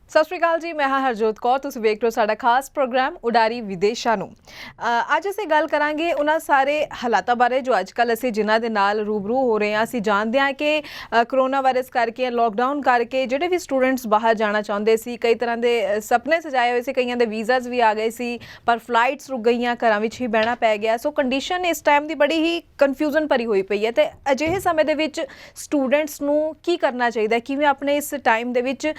ਸਤਿ ਸ਼੍ਰੀ ਅਕਾਲ ਜੀ, ਮੈਂ ਹਾਂ ਹਰਜੋਤ ਕੌਰ। ਤੁਸੀਂ ਵੇਖ ਰਹੇ ਹੋ ਸਾਡਾ ਖਾਸ ਪ੍ਰੋਗਰਾਮ ਉਡਾਰੀ ਵਿਦੇਸ਼ਾਂ ਨੂੰ। ਅੱਜ ਅਸੀਂ ਗੱਲ ਕਰਾਂਗੇ ਉਹਨਾਂ ਸਾਰੇ ਹਾਲਾਤਾਂ ਬਾਰੇ ਜੋ ਅੱਜ ਕੱਲ੍ਹ ਅਸੀਂ ਜਿਨ੍ਹਾਂ ਦੇ ਨਾਲ ਰੂਬਰੂ ਹੋ ਰਹੇ ਹਾਂ। ਅਸੀਂ ਜਾਣਦੇ ਹਾਂ ਕਿ ਕਰੋਨਾ ਵਾਇਰਸ ਕਰਕੇ, ਲੋਕਡਾਊਨ ਕਰਕੇ ਜਿਹੜੇ ਵੀ ਸਟੂਡੈਂਟਸ ਬਾਹਰ ਜਾਣਾ ਚਾਹੁੰਦੇ ਸੀ, ਕਈ ਤਰ੍ਹਾਂ ਦੇ ਸੁਪਨੇ ਸਜਾਏ ਹੋਏ ਸੀ, ਕਈਆਂ ਦੇ ਵੀਜ਼ਾਸ ਵੀ ਆ ਗਏ ਸੀ, ਪਰ ਫਲਾਈਟਸ ਰੁਕ ਗਈਆਂ, ਘਰਾਂ ਵਿੱਚ ਹੀ ਬਹਿਣਾ ਪੈ ਗਿਆ। ਸੋ ਕੰਡੀਸ਼ਨ ਇਸ ਟਾਈਮ ਦੀ ਬੜੀ ਹੀ ਕਨਫਿਊਜ਼ਨ ਭਰੀ ਹੋਈ ਪਈ ਹੈ। ਅਤੇ ਅਜਿਹੇ ਸਮੇਂ ਦੇ ਵਿੱਚ ਸਟੂਡੈਂਟਸ ਨੂੰ ਕੀ ਕਰਨਾ ਚਾਹੀਦਾ, ਕਿਵੇਂ ਆਪਣੇ ਇਸ ਟਾਈਮ ਦੇ ਵਿੱਚ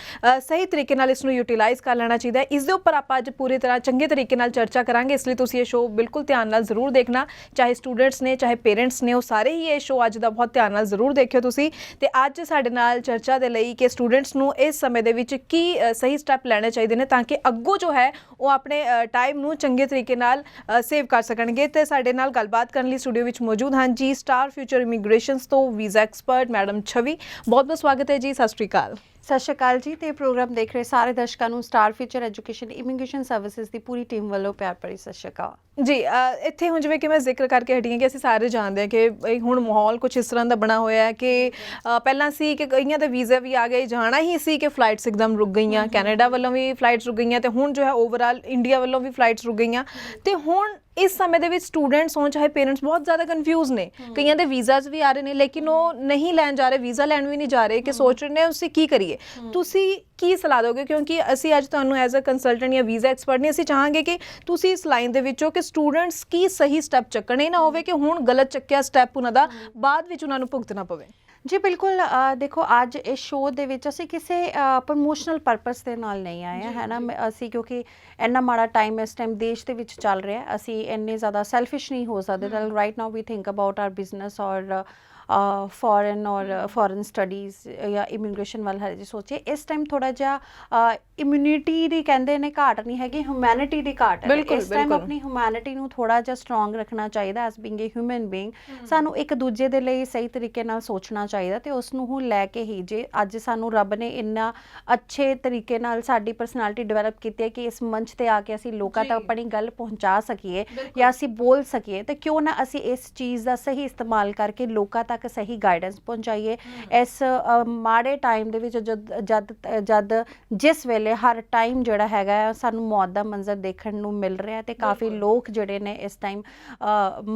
ਸਹੀ ਤਰੀਕੇ ਨਾਲ ਇਸ ਨੂੰ ਯੂਟੀਲਾਈਜ਼ ਕਰ ਲੈਣਾ ਚਾਹੀਦਾ ਹੈ, ਇਸ ਦੇ ਉੱਪਰ ਆਪਾਂ ਅੱਜ ਪੂਰੀ ਤਰ੍ਹਾਂ ਚੰਗੇ ਤਰੀਕੇ ਨਾਲ ਚਰਚਾ ਕਰਾਂਗੇ। ਇਸ ਲਈ ਤੁਸੀਂ ਇਹ ਸ਼ੋਅ ਬਿਲਕੁਲ ਧਿਆਨ ਨਾਲ ਜ਼ਰੂਰ ਦੇਖਣਾ, ਚਾਹੇ ਸਟੂਡੈਂਟਸ ਨੇ ਚਾਹੇ ਪੇਰੈਂਟਸ ਨੇ, ਉਹ ਸਾਰੇ ਹੀ ਇਹ ਸ਼ੋਅ ਅੱਜ ਦਾ ਬਹੁਤ ਧਿਆਨ ਨਾਲ ਜ਼ਰੂਰ ਦੇਖਿਓ ਤੁਸੀਂ। ਤੇ ਅੱਜ ਸਾਡੇ ਨਾਲ ਚਰਚਾ ਦੇ ਲਈ ਕਿ ਸਟੂਡੈਂਟਸ ਨੂੰ ਇਸ ਸਮੇਂ ਦੇ ਵਿੱਚ ਕੀ ਸਹੀ ਸਟੈਪ ਲੈਣੇ ਚਾਹੀਦੇ ਨੇ ਤਾਂ ਕਿ ਅੱਗੋਂ ਜੋ ਹੈ ਉਹ ਆਪਣੇ ਟਾਈਮ ਨੂੰ ਚੰਗੇ ਤਰੀਕੇ ਨਾਲ ਸੇਵ ਕਰ ਸਕਣਗੇ। ਤੇ ਸਾਡੇ ਨਾਲ ਗੱਲਬਾਤ ਕਰਨ ਲਈ ਸਟੂਡੀਓ ਵਿੱਚ ਮੌਜੂਦ ਹਨ ਜੀ ਸਟਾਰ ਫਿਊਚਰ ਇਮੀਗ੍ਰੇਸ਼ਨਸ ਤੋਂ ਵੀਜ਼ਾ ਐਕਸਪਰਟ ਮੈਡਮ ਛਵੀ। ਬਹੁਤ ਬਹੁਤ ਸਵਾਗਤ ਹੈ ਜੀ, ਸਤਿ ਸ਼੍ਰੀ ਅਕਾਲ। ਸਤਿ ਸ਼੍ਰੀ ਅਕਾਲ ਜੀ। ਤੇ ਪ੍ਰੋਗਰਾਮ ਦੇਖ ਰਹੇ ਸਾਰੇ ਦਰਸ਼ਕਾਂ ਨੂੰ star future education immigration services ਦੀ ਪੂਰੀ ਟੀਮ ਵੱਲੋਂ ਪਿਆਰ ਭਰੀ ਸਤਿ ਸ਼੍ਰੀ ਅਕਾਲ ਜੀ। ਇੱਥੇ ਹੁਣ ਜਿਵੇਂ ਕਿ ਮੈਂ ਜ਼ਿਕਰ ਕਰਕੇ ਹਟੀ ਹਾਂ ਕਿ ਅਸੀਂ ਸਾਰੇ ਜਾਣਦੇ ਹਾਂ ਕਿ ਹੁਣ ਮਾਹੌਲ ਕੁਛ ਇਸ ਤਰ੍ਹਾਂ ਦਾ ਬਣਾ ਹੋਇਆ ਹੈ ਕਿ ਪਹਿਲਾਂ ਸੀ ਕਿ ਕਈਆਂ ਦੇ ਵੀਜ਼ਾ ਵੀ ਆ ਗਏ, ਜਾਣਾ ਹੀ ਸੀ ਕਿ ਫਲਾਈਟਸ ਇੱਕਦਮ ਰੁਕ ਗਈਆਂ, ਕੈਨੇਡਾ ਵੱਲੋਂ ਵੀ ਫਲਾਈਟਸ ਰੁਕ ਗਈਆਂ, ਅਤੇ ਹੁਣ ਜੋ ਹੈ ਓਵਰਆਲ ਇੰਡੀਆ ਵੱਲੋਂ ਵੀ ਫਲਾਈਟਸ ਰੁਕ ਗਈਆਂ। ਅਤੇ ਹੁਣ ਇਸ ਸਮੇਂ ਦੇ ਵਿੱਚ ਸਟੂਡੈਂਟਸ ਹੋਣ ਚਾਹੇ ਪੇਰੈਂਟਸ ਬਹੁਤ ਜ਼ਿਆਦਾ ਕਨਫਿਊਜ਼ ਨੇ। ਕਈਆਂ ਦੇ ਵੀਜ਼ਾਸ ਵੀ ਆ ਰਹੇ ਨੇ ਲੇਕਿਨ ਉਹ ਨਹੀਂ ਲੈਣ ਜਾ ਰਹੇ, ਵੀਜ਼ਾ ਲੈਣ ਵੀ ਨਹੀਂ ਜਾ ਰਹੇ, ਕਿ ਸੋਚ ਰਹੇ ਨੇ ਅਸੀਂ ਕੀ ਕਰੀਏ। ਤੁਸੀਂ ਕੀ ਸਲਾਹ ਦਿਓਗੇ, ਕਿਉਂਕਿ ਅਸੀਂ ਅੱਜ ਤੁਹਾਨੂੰ ਐਜ਼ ਅ ਕੰਸਲਟੈਂਟ ਜਾਂ ਵੀਜ਼ਾ ਐਕਸਪਰਟ ਨਹੀਂ, ਅਸੀਂ ਚਾਹਾਂਗੇ ਕਿ ਤੁਸੀਂ ਇਸ ਲਾਈਨ ਦੇ ਵਿੱਚੋਂ ਕਿ ਸਟੂਡੈਂਟਸ ਕੀ ਸਹੀ ਸਟੈਪ ਚੱਕਣ। ਇਹ ਨਾ ਹੋਵੇ ਕਿ ਹੁਣ ਗਲਤ ਚੱਕਿਆ ਸਟੈਪ ਉਹਨਾਂ ਦਾ ਬਾਅਦ ਵਿੱਚ ਉਹਨਾਂ ਨੂੰ ਭੁਗਤਣਾ ਪਵੇ। ਜੀ ਬਿਲਕੁਲ। ਦੇਖੋ, ਅੱਜ ਇਸ ਸ਼ੋਅ ਦੇ ਵਿੱਚ ਅਸੀਂ ਕਿਸੇ ਪ੍ਰਮੋਸ਼ਨਲ ਪਰਪਸ ਦੇ ਨਾਲ ਨਹੀਂ ਆਏ ਹਾਂ, ਹੈ ਨਾ। ਅਸੀਂ ਕਿਉਂਕਿ ਇੰਨਾ ਮਾੜਾ ਟਾਈਮ ਇਸ ਟਾਈਮ ਦੇਸ਼ ਦੇ ਵਿੱਚ ਚੱਲ ਰਿਹਾ, ਅਸੀਂ ਇੰਨੇ ਜ਼ਿਆਦਾ ਸੈਲਫਿਸ਼ ਨਹੀਂ ਹੋ ਸਕਦੇ। ਤਾਂ right now we think about our business or foreign studies ਜਾਂ ਇਮੀਗ੍ਰੇਸ਼ਨ ਵੱਲ ਹਜੇ ਸੋਚੀਏ। ਇਸ ਟਾਈਮ ਥੋੜ੍ਹਾ ਜਿਹਾ ਇਮਿਊਨਿਟੀ ਦੀ ਕਹਿੰਦੇ ਨੇ ਘਾਟ ਨਹੀਂ ਹੈਗੀ, ਹਿਊਮੈਨਿਟੀ ਦੀ ਘਾਟ ਹੈ। ਇਸ ਟਾਈਮ ਆਪਣੀ ਹਿਊਮੈਨਿਟੀ ਨੂੰ ਥੋੜ੍ਹਾ ਜਿਹਾ ਸਟਰੋਂਗ ਰੱਖਣਾ ਚਾਹੀਦਾ। ਐਜ਼ ਬੀਇੰਗ ਏ ਹਿਊਮਨ ਬੀਇੰਗ ਸਾਨੂੰ ਇੱਕ ਦੂਜੇ ਦੇ ਲਈ ਸਹੀ ਤਰੀਕੇ ਨਾਲ ਸੋਚਣਾ ਚਾਹੀਦਾ, ਅਤੇ ਉਸ ਨੂੰ ਲੈ ਕੇ ਹੀ ਜੇ ਅੱਜ ਸਾਨੂੰ ਰੱਬ ਨੇ ਇੰਨਾ ਅੱਛੇ ਤਰੀਕੇ ਨਾਲ ਸਾਡੀ ਪਰਸਨੈਲਿਟੀ ਡਿਵੈਲਪ ਕੀਤੀ ਹੈ ਕਿ ਇਸ ਮੰਚ 'ਤੇ ਆ ਕੇ ਅਸੀਂ ਲੋਕਾਂ ਤੱਕ ਆਪਣੀ ਗੱਲ ਪਹੁੰਚਾ ਸਕੀਏ ਜਾਂ ਅਸੀਂ ਬੋਲ ਸਕੀਏ, ਤਾਂ ਕਿਉਂ ਨਾ ਅਸੀਂ ਇਸ ਚੀਜ਼ ਦਾ ਸਹੀ ਇਸਤੇਮਾਲ ਕਰਕੇ ਲੋਕਾਂ ਤੱਕ ਸਹੀ ਗਾਈਡੈਂਸ ਪਹੁੰਚਾਈਏ। ਇਸ ਮਾੜੇ ਟਾਈਮ ਦੇ ਵਿੱਚ ਜਦ ਜਿਸ ਵੇਲੇ ਹਰ ਟਾਈਮ ਜਿਹੜਾ ਹੈਗਾ ਸਾਨੂੰ ਮੌਤ ਦਾ ਮੰਜ਼ਰ ਦੇਖਣ ਨੂੰ ਮਿਲ ਰਿਹਾ, ਅਤੇ ਕਾਫੀ ਲੋਕ ਜਿਹੜੇ ਨੇ ਇਸ ਟਾਈਮ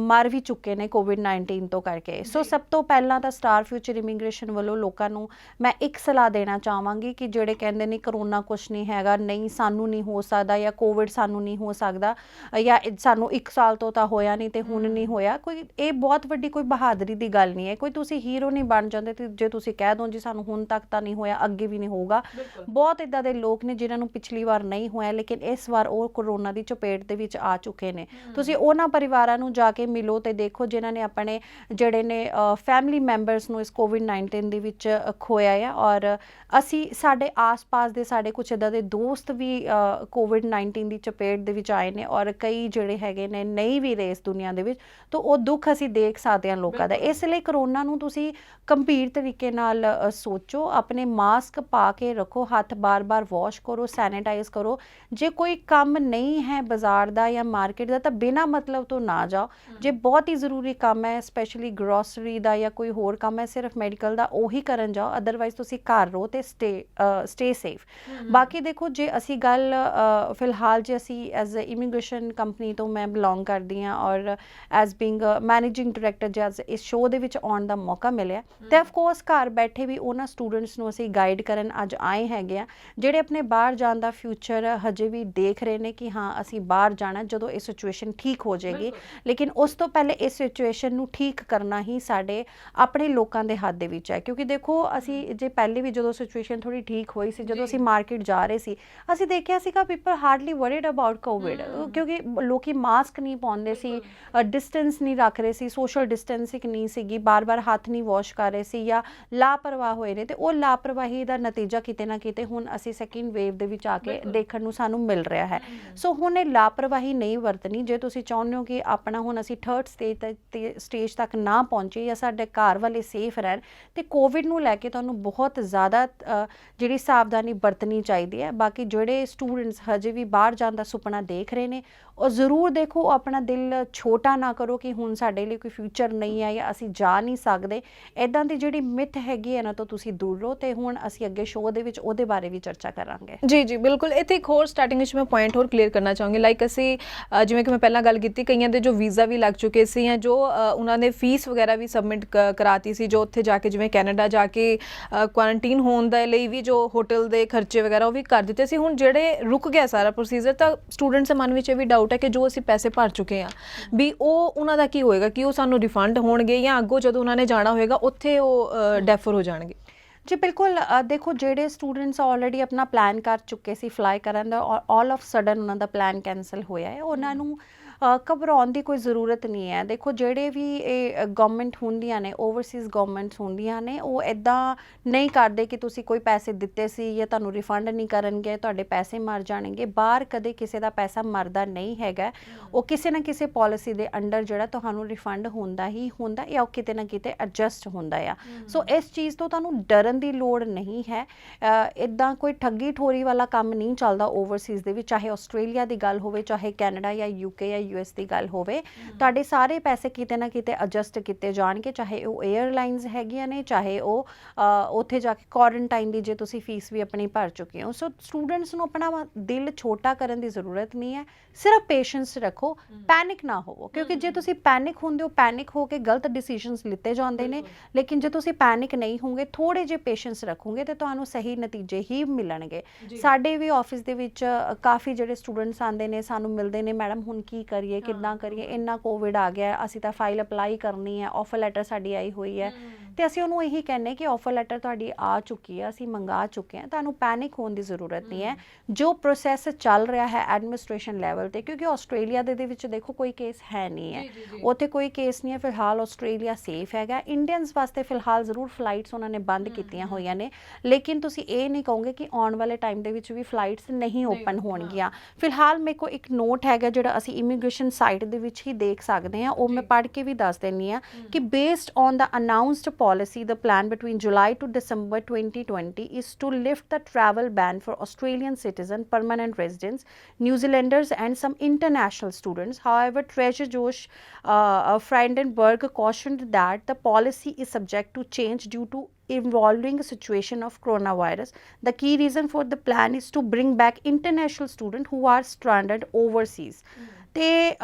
ਮਰ ਵੀ ਚੁੱਕੇ ਨੇ ਕੋਵਿਡ-19 ਤੋਂ ਕਰਕੇ। ਸੋ ਸਭ ਤੋਂ ਪਹਿਲਾਂ ਤਾਂ ਸਟਾਰ ਫਿਊਚਰ ਇਮੀਗ੍ਰੇਸ਼ਨ ਵੱਲੋਂ ਲੋਕਾਂ ਨੂੰ ਮੈਂ ਇੱਕ ਸਲਾਹ ਦੇਣਾ ਚਾਹਾਂਗੀ ਕਿ ਜਿਹੜੇ ਕਹਿੰਦੇ ਨੇ ਕਰੋਨਾ ਕੁਛ ਨਹੀਂ ਹੈਗਾ, ਨਹੀਂ ਸਾਨੂੰ ਨਹੀਂ ਹੋ ਸਕਦਾ, ਜਾਂ ਕੋਵਿਡ ਸਾਨੂੰ ਨਹੀਂ ਹੋ ਸਕਦਾ, ਜਾਂ ਸਾਨੂੰ 1 ਸਾਲ ਤੋਂ ਤਾਂ ਹੋਇਆ ਨਹੀਂ ਅਤੇ ਹੁਣ ਨਹੀਂ ਹੋਇਆ, ਕੋਈ ਇਹ ਬਹੁਤ ਵੱਡੀ ਕੋਈ ਬਹਾਦਰੀ ਦੀ ਗੱਲ ਨਹੀਂ ਹੈ। ਕੋਈ ਤੁਸੀਂ ਹੀਰੋ ਨਹੀਂ ਬਣ ਜਾਂਦੇ ਤੇ ਜੇ ਤੁਸੀਂ ਕਹਿ ਦਿਓ ਜੀ ਸਾਨੂੰ ਹੁਣ ਤੱਕ ਤਾਂ ਨਹੀਂ ਹੋਇਆ, ਅੱਗੇ ਵੀ ਨਹੀਂ ਹੋਊਗਾ। ਬਹੁਤ ਇੱਦਾਂ ਦੇ ਲੋਕ ਨੇ ਜਿਨ੍ਹਾਂ ਨੂੰ ਪਿਛਲੀ ਵਾਰ ਨਹੀਂ ਹੋਇਆ ਲੇਕਿਨ ਇਸ ਵਾਰ ਉਹ ਕਰੋਨਾ ਦੀ ਚਪੇਟ ਦੇ ਵਿੱਚ ਆ ਚੁੱਕੇ ਨੇ। ਤੁਸੀਂ ਉਹਨਾਂ ਪਰਿਵਾਰਾਂ ਨੂੰ ਜਾ ਕੇ ਮਿਲੋ ਤੇ ਦੇਖੋ ਜਿਨ੍ਹਾਂ ਨੇ ਆਪਣੇ ਜਿਹੜੇ ਨੇ ਫੈਮਿਲੀ ਮੈਂਬਰਸ ਨੂੰ ਇਸ ਕੋਵਿਡ-19 ਦੇ ਵਿੱਚ ਖੋਇਆ ਆ। ਔਰ ਅਸੀਂ ਸਾਡੇ ਆਸ-ਪਾਸ ਦੇ ਸਾਡੇ ਕੁਛ ਇੱਦਾਂ ਦੇ ਦੋਸਤ ਵੀ ਕੋਵਿਡ-19 ਦੀ ਚਪੇਟ ਦੇ ਵਿੱਚ ਆਏ ਨੇ, ਔਰ ਕਈ ਜਿਹੜੇ ਹੈਗੇ ਨੇ ਨਹੀਂ ਵੀ ਰਹੇ ਇਸ ਦੁਨੀਆ ਦੇ ਵਿੱਚ, ਤਾਂ ਉਹ ਦੁੱਖ ਅਸੀਂ ਦੇਖ ਸਕਦੇ ਹਾਂ ਲੋਕਾਂ ਦਾ। ਇਸ ਲਈ ਕਰੋਨਾ ਨੂੰ ਤੁਸੀਂ ਗੰਭੀਰ ਤਰੀਕੇ ਨਾਲ ਸੋਚੋ, ਆਪਣੇ ਮਾਸਕ ਪਾ ਕੇ ਰੱਖੋ, ਹੱਥ ਬਾਰ-ਬਾਰ ਵਾਸ਼ ਕਰੋ, ਸੈਨੀਟਾਈਜ਼ ਕਰੋ। ਜੇ ਕੋਈ ਕੰਮ ਨਹੀਂ ਹੈ ਬਾਜ਼ਾਰ ਦਾ ਜਾਂ ਮਾਰਕੀਟ ਦਾ ਤਾਂ ਬਿਨਾਂ ਮਤਲਬ ਤੋਂ ਨਾ ਜਾਓ। ਜੇ ਬਹੁਤ ਹੀ ਜ਼ਰੂਰੀ ਕੰਮ ਹੈ, ਸਪੈਸ਼ਲੀ ਗਰੋਸਰੀ ਦਾ ਜਾਂ ਕੋਈ ਹੋਰ ਕੰਮ ਹੈ ਸਿਰਫ ਮੈਡੀਕਲ ਦਾ, ਉਹੀ ਕਰਨ ਜਾਓ। ਅਦਰਵਾਈਜ਼ ਤੁਸੀਂ ਘਰ ਰਹੋ ਅਤੇ ਸਟੇ ਸੇਫ। ਬਾਕੀ ਦੇਖੋ, ਜੇ ਅਸੀਂ ਗੱਲ ਫਿਲਹਾਲ ਜੇ ਅਸੀਂ ਐਜ਼ ਅ ਇਮੀਗ੍ਰੇਸ਼ਨ ਕੰਪਨੀ ਤੋਂ ਮੈਂ ਬਿਲੋਂਗ ਕਰਦੀ ਹਾਂ ਔਰ ਐਜ਼ ਬੀਇੰਗ ਮੈਨੇਜਿੰਗ ਡਾਇਰੈਕਟਰ ਜੇ ਅੱਜ ਇਸ ਸ਼ੋਅ ਦੇ ਵਿੱਚ ਆਉਣ ਦਾ ਮੌਕਾ ਮਿਲਿਆ, ਅਤੇ ਅਫਕੋਰਸ ਘਰ ਬੈਠੇ ਵੀ ਉਹਨਾਂ ਸਟੂਡੈਂਟਸ ਨੂੰ ਅਸੀਂ ਗਾਈਡ ਕਰਨ ਅੱਜ ਆਏ ਹੈਗੇ ਆ ਜਿਹੜੇ ਆਪਣੇ ਬਾਹਰ ਜਾਣ ਦਾ ਫਿਊਚਰ ਹਜੇ ਵੀ ਦੇਖ ਰਹੇ ਨੇ ਕਿ ਹਾਂ ਅਸੀਂ ਬਾਹਰ ਜਾਣਾ ਜਦੋਂ ਇਹ ਸਿਚੁਏਸ਼ਨ ਠੀਕ ਹੋ ਜਾਏਗੀ। ਲੇਕਿਨ ਉਸ ਤੋਂ ਪਹਿਲੇ ਇਸ ਸਿਚੁਏਸ਼ਨ ਨੂੰ ਠੀਕ ਕਰਨਾ ਹੀ ਸਾਡੇ ਆਪਣੇ ਲੋਕਾਂ ਦੇ ਹੱਥ ਦੇ ਵਿੱਚ ਹੈ। ਕਿਉਂਕਿ ਦੇਖੋ, ਅਸੀਂ ਜੇ ਪਹਿਲੇ ਵੀ ਜਦੋਂ ਸਿਚੁਏਸ਼ਨ ਥੋੜ੍ਹੀ ਠੀਕ ਹੋਈ ਸੀ, ਜਦੋਂ ਅਸੀਂ ਮਾਰਕੀਟ ਜਾ ਰਹੇ ਸੀ, ਅਸੀਂ ਦੇਖਿਆ ਸੀਗਾ people hardly worried about Covid, ਕਿਉਂਕਿ ਲੋਕੀ ਮਾਸਕ ਨਹੀਂ ਪਾਉਂਦੇ ਸੀ, ਡਿਸਟੈਂਸ ਨਹੀਂ ਰੱਖ ਰਹੇ ਸੀ, ਸੋਸ਼ਲ ਡਿਸਟੈਂਸਿੰਗ ਨਹੀਂ ਸੀਗੀ, ਬਾਰ-ਬਾਰ ਹੱਥ ਨਹੀਂ ਵਾਸ਼ ਕਰ ਰਹੇ ਸੀ ਜਾਂ ਲਾਪਰਵਾਹ ਹੋਏ ਨੇ। ਅਤੇ ਉਹ ਲਾਪਰਵਾਹੀ ਦਾ ਨਤੀਜਾ ਕਿਤੇ ਨਾ ਕਿਤੇ ਹੁਣ ਅਸੀਂ ਸੈਕਿੰਡ ਵੇਵ ਦੇ ਵਿੱਚ ਆ ਕੇ ਦੇਖਣ ਨੂੰ ਸਾਨੂੰ ਮਿਲ ਰਿਹਾ ਹੈ। ਸੋ ਹੁਣ ਇਹ ਲਾਪਰਵਾਹੀ ਨਹੀਂ ਵਰਤਣੀ। ਜੇ ਤੁਸੀਂ ਚਾਹੁੰਦੇ ਹੋ ਕਿ ਆਪਣਾ ਹੁਣ ਅਸੀਂ ਥਰਡ ਸਟੇਜ ਤੱਕ ਨਾ ਪਹੁੰਚੇ ਜਾਂ ਸਾਡੇ ਘਰ ਵਾਲੇ ਸੇਫ ਰਹਿਣ, ਅਤੇ ਕੋਵਿਡ ਨੂੰ ਲੈ ਕੇ ਤੁਹਾਨੂੰ ਬਹੁਤ ਜ਼ਿਆਦਾ ਜਿਹੜੀ ਸਾਵਧਾਨੀ ਵਰਤਣੀ ਚਾਹੀਦੀ ਹੈ। ਬਾਕੀ ਜਿਹੜੇ ਸਟੂਡੈਂਟਸ ਹਜੇ ਵੀ ਬਾਹਰ ਜਾਣ ਦਾ ਸੁਪਨਾ ਦੇਖ ਰਹੇ ਨੇ ਔਰ ਜ਼ਰੂਰ ਦੇਖੋ ਆਪਣਾ ਦਿਲ ਛੋਟਾ ਨਾ ਕਰੋ ਕਿ ਹੁਣ ਸਾਡੇ ਲਈ ਕੋਈ ਫਿਊਚਰ ਨਹੀਂ ਹੈ ਜਾਂ ਅਸੀਂ ਜਾ ਨਹੀਂ ਸਕਦੇ। ਇੱਦਾਂ ਦੀ ਜਿਹੜੀ ਮਿੱਥ ਹੈਗੀ ਇਹਨਾਂ ਤੋਂ ਤੁਸੀਂ ਦੂਰ ਰਹੋ। ਤੇ ਹੁਣ ਅਸੀਂ ਅੱਗੇ ਸ਼ੋਅ ਦੇ ਵਿੱਚ ਉਹਦੇ ਬਾਰੇ ਵੀ ਚਰਚਾ ਕਰਾਂਗੇ। ਜੀ ਜੀ ਬਿਲਕੁਲ। ਇੱਥੇ ਇੱਕ ਹੋਰ ਸਟਾਰਟਿੰਗ ਵਿੱਚ ਮੈਂ ਪੁਆਇੰਟ ਹੋਰ ਕਲੀਅਰ ਕਰਨਾ ਚਾਹੂੰਗੀ, ਲਾਈਕ ਅਸੀਂ ਜਿਵੇਂ ਕਿ ਮੈਂ ਪਹਿਲਾਂ ਗੱਲ ਕੀਤੀ, ਕਈਆਂ ਦੇ ਜੋ ਵੀਜ਼ਾ ਵੀ ਲੱਗ ਚੁੱਕੇ ਸੀ ਜਾਂ ਜੋ ਉਹਨਾਂ ਨੇ ਫੀਸ ਵਗੈਰਾ ਵੀ ਸਬਮਿਟ ਕਰਾਤੀ ਸੀ, ਜੋ ਉੱਥੇ ਜਾ ਕੇ ਜਿਵੇਂ ਕੈਨੇਡਾ ਜਾ ਕੇ ਕੁਆਰੰਟੀਨ ਹੋਣ ਦੇ ਲਈ ਵੀ ਜੋ ਹੋਟਲ ਦੇ ਖਰਚੇ ਵਗੈਰਾ ਉਹ ਵੀ ਕਰ ਦਿੱਤੇ ਸੀ। ਹੁਣ ਜਿਹੜੇ ਰੁਕ ਗਿਆ ਸਾਰਾ ਪ੍ਰੋਸੀਜਰ, ਤਾਂ ਸਟੂਡੈਂਟਸ ਦੇ ਮਨ ਵਿੱਚ ਇਹ ਵੀ ਡਾਊਟ ਹੈ ਕਿ ਜੋ ਅਸੀਂ ਪੈਸੇ ਭਰ ਚੁੱਕੇ ਹਾਂ ਵੀ ਉਹ ਉਹਨਾਂ ਦਾ ਕੀ ਹੋਏਗਾ, ਕਿ ਉਹ ਸਾਨੂੰ ਰਿਫੰਡ ਹੋਣਗੇ ਜਾਂ ਅੱਗੋਂ ਜਦੋਂ ਉਹਨਾਂ ਨੇ ਜਾਣਾ ਹੋਏਗਾ ਉੱਥੇ ਉਹ ਡੈਫਰ ਹੋ ਜਾਣਗੇ। ਜੀ ਬਿਲਕੁਲ। ਦੇਖੋ ਜਿਹੜੇ ਸਟੂਡੈਂਟਸ ਆਲਰੇਡੀ ਆਪਣਾ ਪਲਾਨ ਕਰ ਚੁੱਕੇ ਸੀ ਫਲਾਈ ਕਰਨ ਦਾ, ਆਲ ਆਫ ਸਡਨ ਉਹਨਾਂ ਦਾ ਪਲਾਨ ਕੈਂਸਲ ਹੋਇਆ ਹੈ, ਉਹਨਾਂ ਨੂੰ ਘਬਰਾਉਣ ਦੀ ਕੋਈ ਜ਼ਰੂਰਤ ਨਹੀਂ ਹੈ। ਦੇਖੋ ਜਿਹੜੇ ਵੀ ਇਹ ਗਵਰਨਮੈਂਟ ਹੁੰਦੀਆਂ ਨੇ, ਓਵਰਸੀਜ਼ ਗਵਰਨਮੈਂਟਸ ਹੁੰਦੀਆਂ ਨੇ, ਉਹ ਇੱਦਾਂ ਨਹੀਂ ਕਰਦੇ ਕਿ ਤੁਸੀਂ ਕੋਈ ਪੈਸੇ ਦਿੱਤੇ ਸੀ ਜਾਂ ਤੁਹਾਨੂੰ ਰਿਫੰਡ ਨਹੀਂ ਕਰਨਗੇ, ਤੁਹਾਡੇ ਪੈਸੇ ਮਰ ਜਾਣਗੇ। ਬਾਹਰ ਕਦੇ ਕਿਸੇ ਦਾ ਪੈਸਾ ਮਰਦਾ ਨਹੀਂ ਹੈਗਾ, ਉਹ ਕਿਸੇ ਨਾ ਕਿਸੇ ਪਾਲਿਸੀ ਦੇ ਅੰਡਰ ਜਿਹੜਾ ਤੁਹਾਨੂੰ ਰਿਫੰਡ ਹੁੰਦਾ ਹੀ ਹੁੰਦਾ ਜਾਂ ਉਹ ਕਿਤੇ ਨਾ ਕਿਤੇ ਐਡਜਸਟ ਹੁੰਦਾ ਆ। ਸੋ ਇਸ ਚੀਜ਼ ਤੋਂ ਤੁਹਾਨੂੰ ਡਰਨ ਦੀ ਲੋੜ ਨਹੀਂ ਹੈ। ਇੱਦਾਂ ਕੋਈ ਠੱਗੀ ਠੋਰੀ ਵਾਲਾ ਕੰਮ ਨਹੀਂ ਚੱਲਦਾ ਓਵਰਸੀਜ਼ ਦੇ ਵਿੱਚ, ਚਾਹੇ ਆਸਟ੍ਰੇਲੀਆ ਦੀ ਗੱਲ ਹੋਵੇ, ਚਾਹੇ ਕੈਨੇਡਾ ਜਾਂ UK ਜਾਂ US ਦੀ ਗੱਲ ਹੋਵੇ। ਤੁਹਾਡੇ ਸਾਰੇ ਪੈਸੇ ਕਿਤੇ ਨਾ ਕਿਤੇ ਐਡਜਸਟ ਕੀਤੇ ਜਾਣਗੇ, ਚਾਹੇ ਉਹ 에ਅਰਲਾਈਨਸ ਹੈਗੀਆਂ ਨੇ, ਚਾਹੇ ਉਹ ਉੱਥੇ ਜਾ ਕੇ ਕੁਆਰੰਟਾਈਨ ਦੀ ਜੇ ਤੁਸੀਂ ਫੀਸ ਵੀ ਆਪਣੀ ਭਰ ਚੁੱਕੇ ਹੋ। ਸੋ ਸਟੂਡੈਂਟਸ ਨੂੰ ਆਪਣਾ ਦਿਲ ਛੋਟਾ ਕਰਨ ਦੀ ਜ਼ਰੂਰਤ ਨਹੀਂ ਹੈ, ਸਿਰਫ ਪੇਸ਼ੈਂਸ ਰੱਖੋ, ਪੈਨਿਕ ਨਾ ਹੋਵੋ, ਕਿਉਂਕਿ ਜੇ ਤੁਸੀਂ ਪੈਨਿਕ ਹੁੰਦੇ ਹੋ, ਪੈਨਿਕ ਹੋ ਕੇ ਗਲਤ ਡਿਸੀਜਨਸ ਲਿੱਤੇ ਜਾਂਦੇ ਨੇ। ਲੇਕਿਨ ਜੇ ਤੁਸੀਂ ਪੈਨਿਕ ਨਹੀਂ ਹੋਗੇ, ਥੋੜੇ ਜਿਹੇ ਪੇਸ਼ੈਂਸ ਰੱਖੋਗੇ ਤੇ ਤੁਹਾਨੂੰ ਸਹੀ ਨਤੀਜੇ ਹੀ ਮਿਲਣਗੇ। ਸਾਡੇ ਵੀ ਆਫਿਸ ਦੇ ਵਿੱਚ ਕਾਫੀ ਜਿਹੜੇ ਸਟੂਡੈਂਟਸ ਆਉਂਦੇ ਨੇ, ਸਾਨੂੰ ਮਿਲਦੇ ਨੇ, ਮੈਡਮ ਹੁਣ ਕੀ ਕਰੀਏ, ਕਿੱਦਾਂ ਕਰੀਏ, ਇੰਨਾ ਕੋਵਿਡ ਆ ਗਿਆ, ਅਸੀਂ ਤਾਂ ਫਾਈਲ ਅਪਲਾਈ ਕਰਨੀ ਹੈ, ਆਫਰ ਲੈਟਰ ਸਾਡੀ ਆਈ ਹੋਈ ਹੈ। ਤੇ ਅਸੀਂ ਉਹਨੂੰ ਇਹੀ ਕਹਿੰਦੇ ਕਿ ਆਫਰ ਲੈਟਰ ਤੁਹਾਡੀ ਆ ਚੁੱਕੀ ਹੈ, ਅਸੀਂ ਮੰਗਾ ਚੁੱਕੇ ਹਾਂ, ਤੁਹਾਨੂੰ ਪੈਨਿਕ ਹੋਣ ਦੀ ਜ਼ਰੂਰਤ ਨਹੀਂ ਹੈ। ਜੋ ਪ੍ਰੋਸੈਸ ਚੱਲ ਰਿਹਾ ਹੈ ਐਡਮਿਨਿਸਟ੍ਰੇਸ਼ਨ ਲੈਵਲ ਤੇ, ਕਿਉਂਕਿ ਆਸਟ੍ਰੇਲੀਆ ਦੇ ਵਿੱਚ ਦੇਖੋ ਕੋਈ ਕੇਸ ਹੈ ਨਹੀਂ ਹੈ, ਉੱਥੇ ਕੋਈ ਕੇਸ ਨਹੀਂ ਹੈ ਫਿਲਹਾਲ, ਆਸਟ੍ਰੇਲੀਆ ਸੇਫ ਹੈਗਾ। ਇੰਡੀਅਨਸ ਵਾਸਤੇ ਫਿਲਹਾਲ ਜ਼ਰੂਰ ਫਲਾਈਟਸ ਉਹਨਾਂ ਨੇ ਬੰਦ ਕੀਤੀਆਂ ਹੋਈਆਂ ਨੇ, ਲੇਕਿਨ ਤੁਸੀਂ ਇਹ ਨਹੀਂ ਕਹੋਗੇ ਕਿ ਆਉਣ ਵਾਲੇ ਟਾਈਮ ਦੇ ਵਿੱਚ ਵੀ ਫਲਾਈਟਸ ਨਹੀਂ ਓਪਨ ਹੋਣਗੀਆਂ। ਫਿਲਹਾਲ ਮੇਰੇ ਕੋਲ ਇੱਕ ਨੋਟ ਹੈਗਾ ਜਿਹੜਾ ਅਸੀਂ ਇਮੀਗ੍ਰੇਸ਼ਨ ਸਾਈਟ ਦੇ ਵਿੱਚ ਹੀ ਦੇਖ ਸਕਦੇ ਹਾਂ, ਉਹ ਮੈਂ ਪੜ੍ਹ ਕੇ ਵੀ ਦੱਸ ਦਿੰਦੀ ਹਾਂ ਕਿ based on the announced policy, the plan between July to December 2020 is to lift the travel ban for Australian citizens, permanent residents, New Zealanders and some international students. However, Treasurer Josh Frydenberg cautioned that the policy is subject to change due to evolving situation of coronavirus. The key reason for the plan is to bring back international students who are stranded overseas. ਤੇ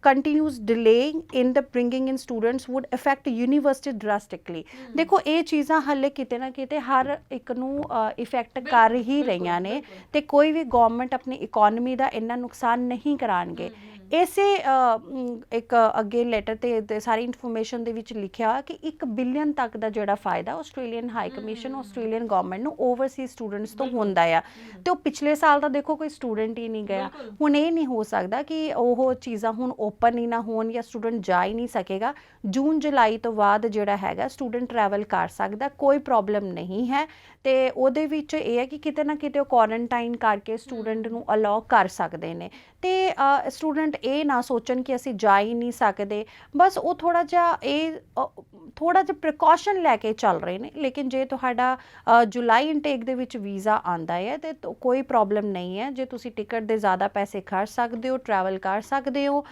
continuous delay ਇਨ ਦ bringing ਇਨ students wood affect university ਡਰਾਸਟਿਕਲੀ। ਦੇਖੋ ਇਹ ਚੀਜ਼ਾਂ ਹਾਲੇ ਕਿਤੇ ਨਾ ਕਿਤੇ ਹਰ ਇੱਕ ਨੂੰ ਇਫੈਕਟ ਕਰ ਹੀ ਰਹੀਆਂ ਨੇ, ਤੇ ਕੋਈ ਵੀ ਗਵਰਨਮੈਂਟ ਆਪਣੀ ਇਕੋਨਮੀ ਦਾ ਇੰਨਾ ਨੁਕਸਾਨ ਨਹੀਂ ਕਰਾਉਣਗੇ। ਇਸੇ ਇੱਕ ਅੱਗੇ ਲੈਟਰ ਤੇ ਸਾਰੀ ਇਨਫੋਰਮੇਸ਼ਨ ਦੇ ਵਿੱਚ ਲਿਖਿਆ ਕਿ 1 ਬਿਲੀਅਨ ਤੱਕ ਦਾ ਜਿਹੜਾ ਫਾਇਦਾ Australian high commission, Australian government ਨੂੰ ਓਵਰਸੀਜ਼ ਸਟੂਡੈਂਟਸ ਤੋਂ ਹੁੰਦਾ ਆ। ਤੇ ਉਹ ਪਿਛਲੇ ਸਾਲ ਤਾਂ ਦੇਖੋ ਕੋਈ ਸਟੂਡੈਂਟ ਹੀ ਨਹੀਂ ਗਿਆ। ਹੁਣ ਇਹ ਨਹੀਂ ਹੋ ਸਕਦਾ ਕਿ ਉਹ ਚੀਜ਼ਾਂ ਹੁਣ ਓਪਨ ਹੀ ਨਾ ਹੋਣ ਜਾਂ ਸਟੂਡੈਂਟ ਜਾ ਹੀ ਨਹੀਂ ਸਕੇਗਾ। ਜੂਨ ਜੁਲਾਈ ਤੋਂ ਬਾਅਦ ਜਿਹੜਾ ਹੈਗਾ ਸਟੂਡੈਂਟ ਟਰੈਵਲ ਕਰ ਸਕਦਾ, ਕੋਈ ਪ੍ਰੋਬਲਮ ਨਹੀਂ ਹੈ। ਤੇ ਉਹਦੇ ਵਿੱਚ ਇਹ ਹੈ ਕਿ ਕਿਤੇ ਨਾ ਕਿਤੇ ਉਹ ਕੁਆਰੰਟਾਈਨ ਕਰਕੇ ਸਟੂਡੈਂਟ ਨੂੰ ਅਲਾਉ ਕਰ ਸਕਦੇ ਨੇ। ਤੇ ਸਟੂਡੈਂਟ ਇਹ ਨਾ ਸੋਚਣ ਕਿ ਅਸੀਂ ਜਾ ਹੀ ਨਹੀਂ ਸਕਦੇ, ਬਸ ਉਹ ਥੋੜਾ ਜਿਹਾ ਪ੍ਰੀਕਾਸ਼ਨ ਲੈ ਕੇ ਚੱਲ ਰਹੇ ਨੇ। ਲੇਕਿਨ ਜੇ ਤੁਹਾਡਾ ਜੁਲਾਈ ਇਨਟੇਕ ਦੇ ਵਿੱਚ ਵੀਜ਼ਾ ਆਉਂਦਾ ਹੈ ਤੇ ਕੋਈ ਪ੍ਰੋਬਲਮ ਨਹੀਂ ਹੈ। ਜੇ ਤੁਸੀਂ ਟਿਕਟ ਦੇ ਜ਼ਿਆਦਾ ਪੈਸੇ ਖਰਚ ਸਕਦੇ ਹੋ, ਟਰੈਵਲ ਕਰ ਸਕਦੇ ਹੋ,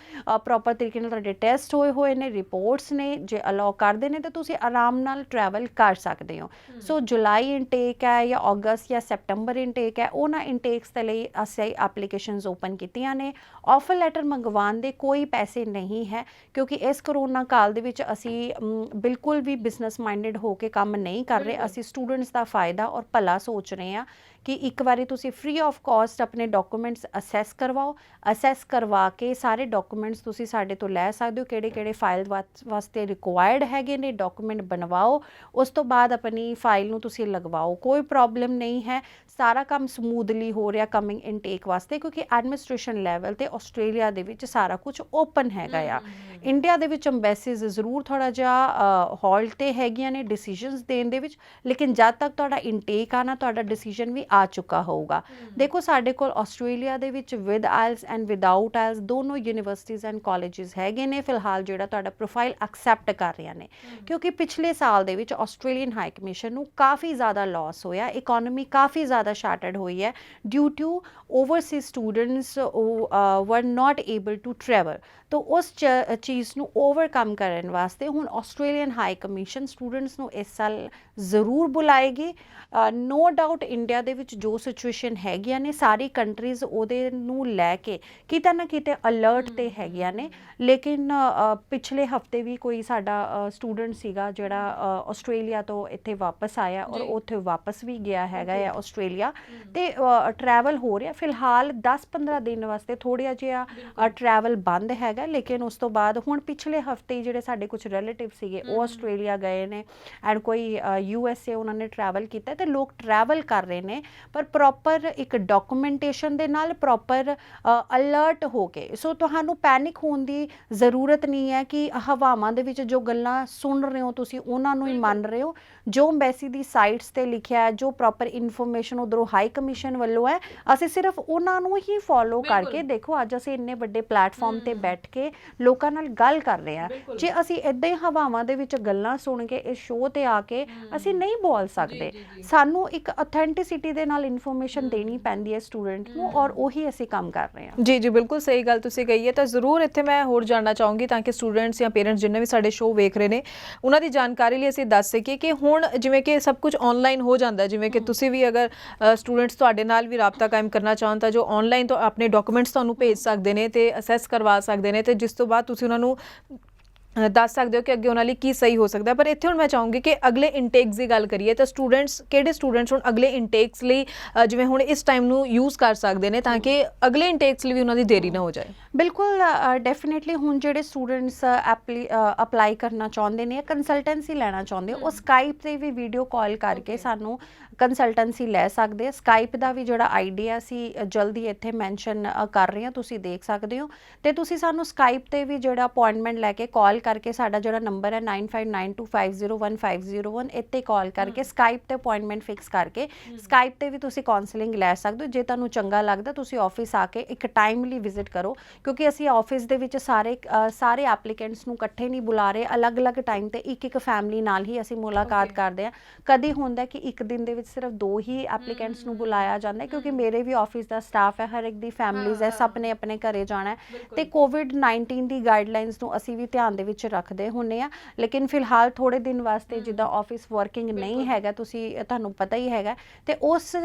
ਪ੍ਰੋਪਰ ਤਰੀਕੇ ਨਾਲ ਤੁਹਾਡੇ ਟੈਸਟ ਹੋਏ ਨੇ, ਰਿਪੋਰਟਸ ਨੇ, ਜੇ ਅਲਾਉ ਕਰਦੇ ਨੇ ਤਾਂ ਤੁਸੀਂ ਆਰਾਮ ਨਾਲ ਟਰੈਵਲ ਕਰ ਸਕਦੇ ਹੋ। ਸੋ ਜੁਲਾਈ ਇਨਟੇਕ ਹੈ ਜਾਂ ਅਗਸਤ ਜਾਂ ਸੈਪਟੰਬਰ ਇਨਟੇਕ ਹੈ, ਉਹਨਾਂ ਇਨਟੇਕਸ ਦੇ ਲਈ ਅਸੀਂ ਐਪਲੀਕੇਸ਼ਨਸ ਓਪਨ ਕੀਤੀਆਂ ਨੇ। ਆਫਰ ਲੈਟਰ ਮੰਗਵਾਉਣ ਦੇ ਕੋਈ ਪੈਸੇ ਨਹੀਂ ਹੈ, ਕਿਉਂਕਿ ਇਸ ਕਰੋਨਾ ਕਾਲ ਦੇ ਵਿੱਚ ਅਸੀਂ ਬਿਲਕੁਲ ਵੀ ਬਿਜ਼ਨਸ ਮਾਈਂਡਡ ਹੋ ਕੇ ਕੰਮ ਨਹੀਂ ਕਰ ਰਹੇ। ਅਸੀਂ ਸਟੂਡੈਂਟਸ ਦਾ ਫਾਇਦਾ ਔਰ ਭਲਾ ਸੋਚ ਰਹੇ ਹਾਂ ਕਿ ਇੱਕ ਵਾਰੀ ਤੁਸੀਂ ਫ੍ਰੀ ਆਫ ਕਾਸਟ ਆਪਣੇ ਡਾਕੂਮੈਂਟਸ ਅਸੈਸ ਕਰਵਾਓ। ਅਸੈਸ ਕਰਵਾ ਕੇ ਸਾਰੇ ਡਾਕੂਮੈਂਟਸ ਤੁਸੀਂ ਸਾਡੇ ਤੋਂ ਲੈ ਸਕਦੇ ਹੋ, ਕਿਹੜੇ ਫਾਈਲ ਵਾਸਤੇ ਰਿਕੁਆਇਰਡ ਹੈਗੇ ਨੇ, ਡਾਕੂਮੈਂਟ ਬਣਵਾਓ, ਉਸ ਤੋਂ ਬਾਅਦ ਆਪਣੀ ਫਾਈਲ ਨੂੰ ਤੁਸੀਂ ਲਗਵਾਓ। ਕੋਈ ਪ੍ਰੋਬਲਮ ਨਹੀਂ ਹੈ, ਸਾਰਾ ਕੰਮ ਸਮੂਥਲੀ ਹੋ ਰਿਹਾ ਕਮਿੰਗ ਇਨਟੇਕ ਵਾਸਤੇ, ਕਿਉਂਕਿ ਐਡਮਿਨਿਸਟ੍ਰੇਸ਼ਨ ਲੈਵਲ ਤੇ ਆਸਟ੍ਰੇਲੀਆ ਦੇ ਵਿੱਚ ਸਾਰਾ ਕੁਝ ਓਪਨ ਹੈਗਾ ਆ। ਇੰਡੀਆ ਦੇ ਵਿੱਚ ਅੰਬੈਸੀਜ਼ ਜ਼ਰੂਰ ਥੋੜਾ ਜਿਹਾ ਹਾਲਟ ਤੇ ਹੈਗੀਆਂ ਨੇ ਡਿਸੀਜਨਸ ਦੇਣ ਦੇ ਵਿੱਚ, ਲੇਕਿਨ ਜਦ ਤੱਕ ਤੁਹਾਡਾ ਇਨਟੇਕ ਆ ਨਾ, ਤੁਹਾਡਾ ਡਿਸੀਜਨ ਵੀ ਆ ਚੁੱਕਾ ਹੋਊਗਾ। ਦੇਖੋ ਸਾਡੇ ਕੋਲ ਆਸਟ੍ਰੇਲੀਆ ਦੇ ਵਿੱਚ with IELTS and without IELTS ਦੋਨੋਂ ਯੂਨੀਵਰਸਿਟੀਜ਼ ਐਂਡ ਕਾਲਜਿਸ ਹੈਗੇ ਨੇ ਫਿਲਹਾਲ ਜਿਹੜਾ ਤੁਹਾਡਾ ਪ੍ਰੋਫਾਈਲ ਐਕਸੈਪਟ ਕਰ ਰਹੀਆਂ ਨੇ, ਕਿਉਂਕਿ ਪਿਛਲੇ ਸਾਲ ਦੇ ਵਿੱਚ ਆਸਟ੍ਰੇਲੀਅਨ ਹਾਈ ਕਮਿਸ਼ਨ ਨੂੰ ਕਾਫੀ ਜ਼ਿਆਦਾ ਲਾਸ ਹੋਇਆ, ਇਕਨੋਮੀ ਕਾਫੀ ਜ਼ਿਆਦਾ ਸ਼ੈਟਰਡ ਹੋਈ ਹੈ ਡਿਊ ਟੂ ਓਵਰਸੀਜ਼ ਸਟੂਡੈਂਟਸ ਵਰ ਨਾਟ ਏਬਲ ਟੂ ਟਰੈਵਲ। ਤਾਂ ਉਸ ਚੀਜ਼ ਨੂੰ ਓਵਰਕਮ ਕਰਨ ਵਾਸਤੇ ਹੁਣ ਆਸਟ੍ਰੇਲੀਅਨ ਹਾਈ ਕਮਿਸ਼ਨ ਸਟੂਡੈਂਟਸ ਨੂੰ ਇਸ ਸਾਲ ਜ਼ਰੂਰ ਬੁਲਾਏਗੀ। ਨੋ ਡਾਊਟ ਇੰਡੀਆ ਦੇ ਵਿੱਚ ਜੋ ਸਿਚੁਏਸ਼ਨ ਹੈਗੀਆਂ ਨੇ ਸਾਰੀ ਕੰਟਰੀਜ਼ ਉਹਦੇ ਨੂੰ ਲੈ ਕੇ ਕਿਤੇ ਨਾ ਕਿਤੇ ਅਲਰਟ ਤੇ ਹੈਗੀਆਂ ਨੇ, ਲੇਕਿਨ ਪਿਛਲੇ ਹਫਤੇ ਵੀ ਕੋਈ ਸਾਡਾ ਸਟੂਡੈਂਟ ਸੀਗਾ ਜਿਹੜਾ ਆਸਟ੍ਰੇਲੀਆ ਤੋਂ ਇੱਥੇ ਵਾਪਸ ਆਇਆ ਔਰ ਉੱਥੇ ਵਾਪਸ ਵੀ ਗਿਆ ਹੈਗਾ ਆ ਆਸਟ੍ਰੇਲੀਆ, ਤੇ ਟਰੈਵਲ ਹੋ ਰਿਹਾ ਫਿਲਹਾਲ 10-15 ਦਿਨ ਵਾਸਤੇ ਥੋੜ੍ਹਾ ਜਿਹਾ ਟਰੈਵਲ ਬੰਦ ਹੈਗਾ, ਲੇਕਿਨ ਉਸ ਤੋਂ ਬਾਅਦ ਹੁਣ ਪਿਛਲੇ ਹਫਤੇ ਜਿਹੜੇ ਸਾਡੇ ਕੁਝ ਰਿਲੇਟਿਵ ਸੀਗੇ ਉਹ ਆਸਟ੍ਰੇਲੀਆ ਗਏ ਨੇ ਐਂਡ ਕੋਈ USA ਉਹਨਾਂ ਨੇ ਟਰੈਵਲ ਕੀਤਾ, ਤੇ ਲੋਕ ਟਰੈਵਲ ਕਰ ਰਹੇ ਨੇ ਪਰ ਪ੍ਰੋਪਰ ਇੱਕ ਡਾਕੂਮੈਂਟੇਸ਼ਨ ਦੇ ਨਾਲ, ਪ੍ਰੋਪਰ ਅਲਰਟ ਹੋ ਕੇ। ਸੋ ਤੁਹਾਨੂੰ ਪੈਨਿਕ ਹੋਣ ਦੀ ਜ਼ਰੂਰਤ ਨਹੀਂ ਹੈ ਕਿ ਹਵਾਵਾਂ ਦੇ ਵਿੱਚ ਜੋ ਗੱਲਾਂ ਸੁਣ ਰਹੇ ਹੋ ਤੁਸੀਂ ਉਹਨਾਂ ਨੂੰ ਹੀ ਮੰਨ ਰਹੇ ਹੋ। ਜੋ ਐਮਬੈਸੀ ਦੀ ਸਾਈਟਸ ਤੇ ਲਿਖਿਆ ਹੈ, ਜੋ ਪ੍ਰੋਪਰ ਇਨਫੋਰਮੇਸ਼ਨ ਉਧਰੋਂ ਹਾਈ ਕਮਿਸ਼ਨ ਵੱਲੋਂ ਹੈ, ਅਸੀਂ ਸਿਰਫ ਉਹਨਾਂ ਨੂੰ ਹੀ ਫੋਲੋ ਕਰਕੇ ਦੇਖੋ ਅੱਜ ਅਸੀਂ ਇੰਨੇ ਵੱਡੇ ਪਲੇਟਫਾਰਮ ਤੇ ਬੈਠ ਕੇ ਲੋਕਾਂ ਨਾਲ ਗੱਲ ਕਰ ਰਹੇ ਹਾਂ। ਜੇ ਅਸੀਂ ਇਦਾਂ ਹੀ ਹਵਾਵਾਂ ਦੇ ਵਿੱਚ ਗੱਲਾਂ ਸੁਣ ਕੇ ਇਸ ਸ਼ੋਅ ਤੇ ਆ ਕੇ ਅਸੀਂ ਨਹੀਂ ਬੋਲ ਸਕਦੇ, ਸਾਨੂੰ ਇੱਕ ਅਥੈਂਟਿਸਿਟੀ ਦੇ ਨਾਲ ਇਨਫੋਰਮੇਸ਼ਨ ਦੇਣੀ ਪੈਂਦੀ ਹੈ ਸਟੂਡੈਂਟ ਨੂੰ, ਔਰ ਉਹੀ ਅਸੀਂ ਕੰਮ ਕਰ ਰਹੇ ਹਾਂ। ਜੀ ਬਿਲਕੁਲ ਸਹੀ ਗੱਲ ਤੁਸੀਂ ਕਹੀ ਹੈ। ਤਾਂ ਜ਼ਰੂਰ ਇੱਥੇ ਮੈਂ ਹੋਰ ਜਾਣਨਾ ਚਾਹੂੰਗੀ ਤਾਂ ਕਿ ਸਟੂਡੈਂਟਸ ਜਾਂ ਪੇਰੈਂਟਸ ਜਿੰਨੇ ਵੀ ਸਾਡੇ ਸ਼ੋਅ ਵੇਖ ਰਹੇ ਨੇ ਉਹਨਾਂ ਦੀ ਜਾਣਕਾਰੀ ਲਈ ਅਸੀਂ ਦੱਸ ਸਕੀਏ ਕਿ ਹੁਣ ਜਿਵੇਂ ਕਿ ਸਭ ਕੁਝ ਆਨਲਾਈਨ ਹੋ ਜਾਂਦਾ, ਜਿਵੇਂ ਕਿ ਤੁਸੀਂ ਵੀ ਅਗਰ ਸਟੂਡੈਂਟਸ ਤੁਹਾਡੇ ਨਾਲ ਵੀ ਰਾਬਤਾ ਕਾਇਮ ਕਰਨਾ ਚਾਹਣ ਤਾਂ ਜੋ ਆਨਲਾਈਨ ਤੋਂ ਆਪਣੇ ਡਾਕੂਮੈਂਟਸ ਤੁਹਾਨੂੰ ਭੇਜ ਸਕਦੇ ਨੇ ਤੇ ਅਸੈਸ ਕਰਵਾ ਸਕਦੇ ਨੇ, ਤੇ ਜਿਸ ਤੋਂ ਬਾਅਦ ਤੁਸੀਂ ਉਹਨਾਂ ਨੂੰ ਦੱਸ ਸਕਦੇ ਹੋ ਕਿ ਅੱਗੇ ਉਹਨਾਂ ਲਈ ਕੀ ਸਹੀ ਹੋ ਸਕਦਾ। ਪਰ ਇੱਥੇ ਹੁਣ ਮੈਂ ਚਾਹੂੰਗੀ ਕਿ ਅਗਲੇ ਇਨਟੇਕਸ ਦੀ ਗੱਲ ਕਰੀਏ ਤਾਂ ਕਿਹੜੇ ਸਟੂਡੈਂਟਸ ਹੁਣ ਅਗਲੇ ਇਨਟੇਕਸ ਲਈ ਜਿਵੇਂ ਹੁਣ ਇਸ ਟਾਈਮ ਨੂੰ ਯੂਜ਼ ਕਰ ਸਕਦੇ ਨੇ ਤਾਂ ਕਿ ਅਗਲੇ ਇਨਟੇਕਸ ਲਈ ਵੀ ਉਹਨਾਂ ਦੀ ਦੇਰੀ ਨਾ ਹੋ ਜਾਏ। ਬਿਲਕੁਲ ਡੈਫੀਨੇਟਲੀ ਹੁਣ ਜਿਹੜੇ ਸਟੂਡੈਂਟਸ ਅਪਲਾਈ ਕਰਨਾ ਚਾਹੁੰਦੇ ਨੇ, ਕੰਸਲਟੈਂਸੀ ਲੈਣਾ ਚਾਹੁੰਦੇ, ਉਹ ਸਕਾਈਪ ਤੇ ਵੀ ਵੀਡੀਓ ਕਾਲ ਕਰਕੇ ਸਾਨੂੰ ਕੰਸਲਟੈਂਸੀ ਲੈ ਸਕਦੇ ਆ। ਸਕਾਈਪ ਦਾ ਵੀ ਜਿਹੜਾ ਆਈਡੀ ਆ ਅਸੀਂ ਜਲਦੀ ਇੱਥੇ ਮੈਂਸ਼ਨ ਕਰ ਰਹੇ ਹਾਂ, ਤੁਸੀਂ ਦੇਖ ਸਕਦੇ ਹੋ, ਤੇ ਤੁਸੀਂ ਸਾਨੂੰ ਸਕਾਈਪ ਤੇ ਵੀ ਜਿਹੜਾ ਅਪਾਇੰਟਮੈਂਟ ਲੈ ਕੇ ਕਾਲ ਕਰਕੇ ਸਾਡਾ ਜਿਹੜਾ ਨੰਬਰ ਹੈ 9592501501 ਇੱਥੇ ਕਾਲ ਕਰਕੇ ਸਕਾਈਪ ਤੇ ਅਪਾਇੰਟਮੈਂਟ ਫਿਕਸ ਕਰਕੇ ਸਕਾਈਪ ਤੇ ਵੀ ਤੁਸੀਂ ਕਾਉਂਸਲਿੰਗ ਲੈ ਸਕਦੇ ਹੋ। ਜੇ ਤੁਹਾਨੂੰ ਚੰਗਾ ਲੱਗਦਾ ਤੁਸੀਂ ਆਫਿਸ ਆ ਕੇ ਇੱਕ ਟਾਈਮਲੀ ਵਿਜ਼ਿਟ ਕਰੋ, ਕਿਉਂਕਿ ਅਸੀਂ ਆਫਿਸ ਦੇ ਵਿੱਚ ਸਾਰੇ ਐਪਲੀਕੈਂਟਸ ਨੂੰ ਇਕੱਠੇ ਨਹੀਂ ਬੁਲਾ ਰਹੇ, ਅਲੱਗ-ਅਲੱਗ ਟਾਈਮ ਤੇ ਇੱਕ ਫੈਮਿਲੀ ਨਾਲ ਹੀ ਅਸੀਂ ਮੁਲਾਕਾਤ ਕਰਦੇ ਹਾਂ। ਕਦੀ ਹੁੰਦਾ ਕਿ ਇੱਕ ਦਿਨ ਦੇ ਵਿੱਚ ਸਿਰਫ 2 ਹੀ ਐਪਲੀਕੈਂਟਸ ਨੂੰ ਬੁਲਾਇਆ ਜਾਂਦਾ, ਕਿਉਂਕਿ ਮੇਰੇ ਵੀ ਆਫਿਸ ਦਾ ਸਟਾਫ ਹੈ, ਹਰ ਇੱਕ ਦੀ ਫੈਮਿਲੀਜ਼ ਹੈ, ਸਭ ਨੇ ਆਪਣੇ ਘਰੇ ਜਾਣਾ, ਤੇ ਕੋਵਿਡ-19 ਦੀ ਗਾਈਡਲਾਈਨਸ ਨੂੰ ਅਸੀਂ ਵੀ ਧਿਆਨ ਦੇ ਵਿੱਚ ਰੱਖਦੇ ਹੁੰਨੇ ਆ। ਲੇਕਿਨ ਫਿਲਹਾਲ ਥੋੜੇ ਦਿਨ ਵਾਸਤੇ ਜਿੱਦਾਂ ਆਫਿਸ ਵਰਕਿੰਗ ਨਹੀਂ ਹੈਗਾ, ਤੁਹਾਨੂੰ ਪਤਾ ਹੀ ਹੈਗਾ, ਤੇ ਉਸ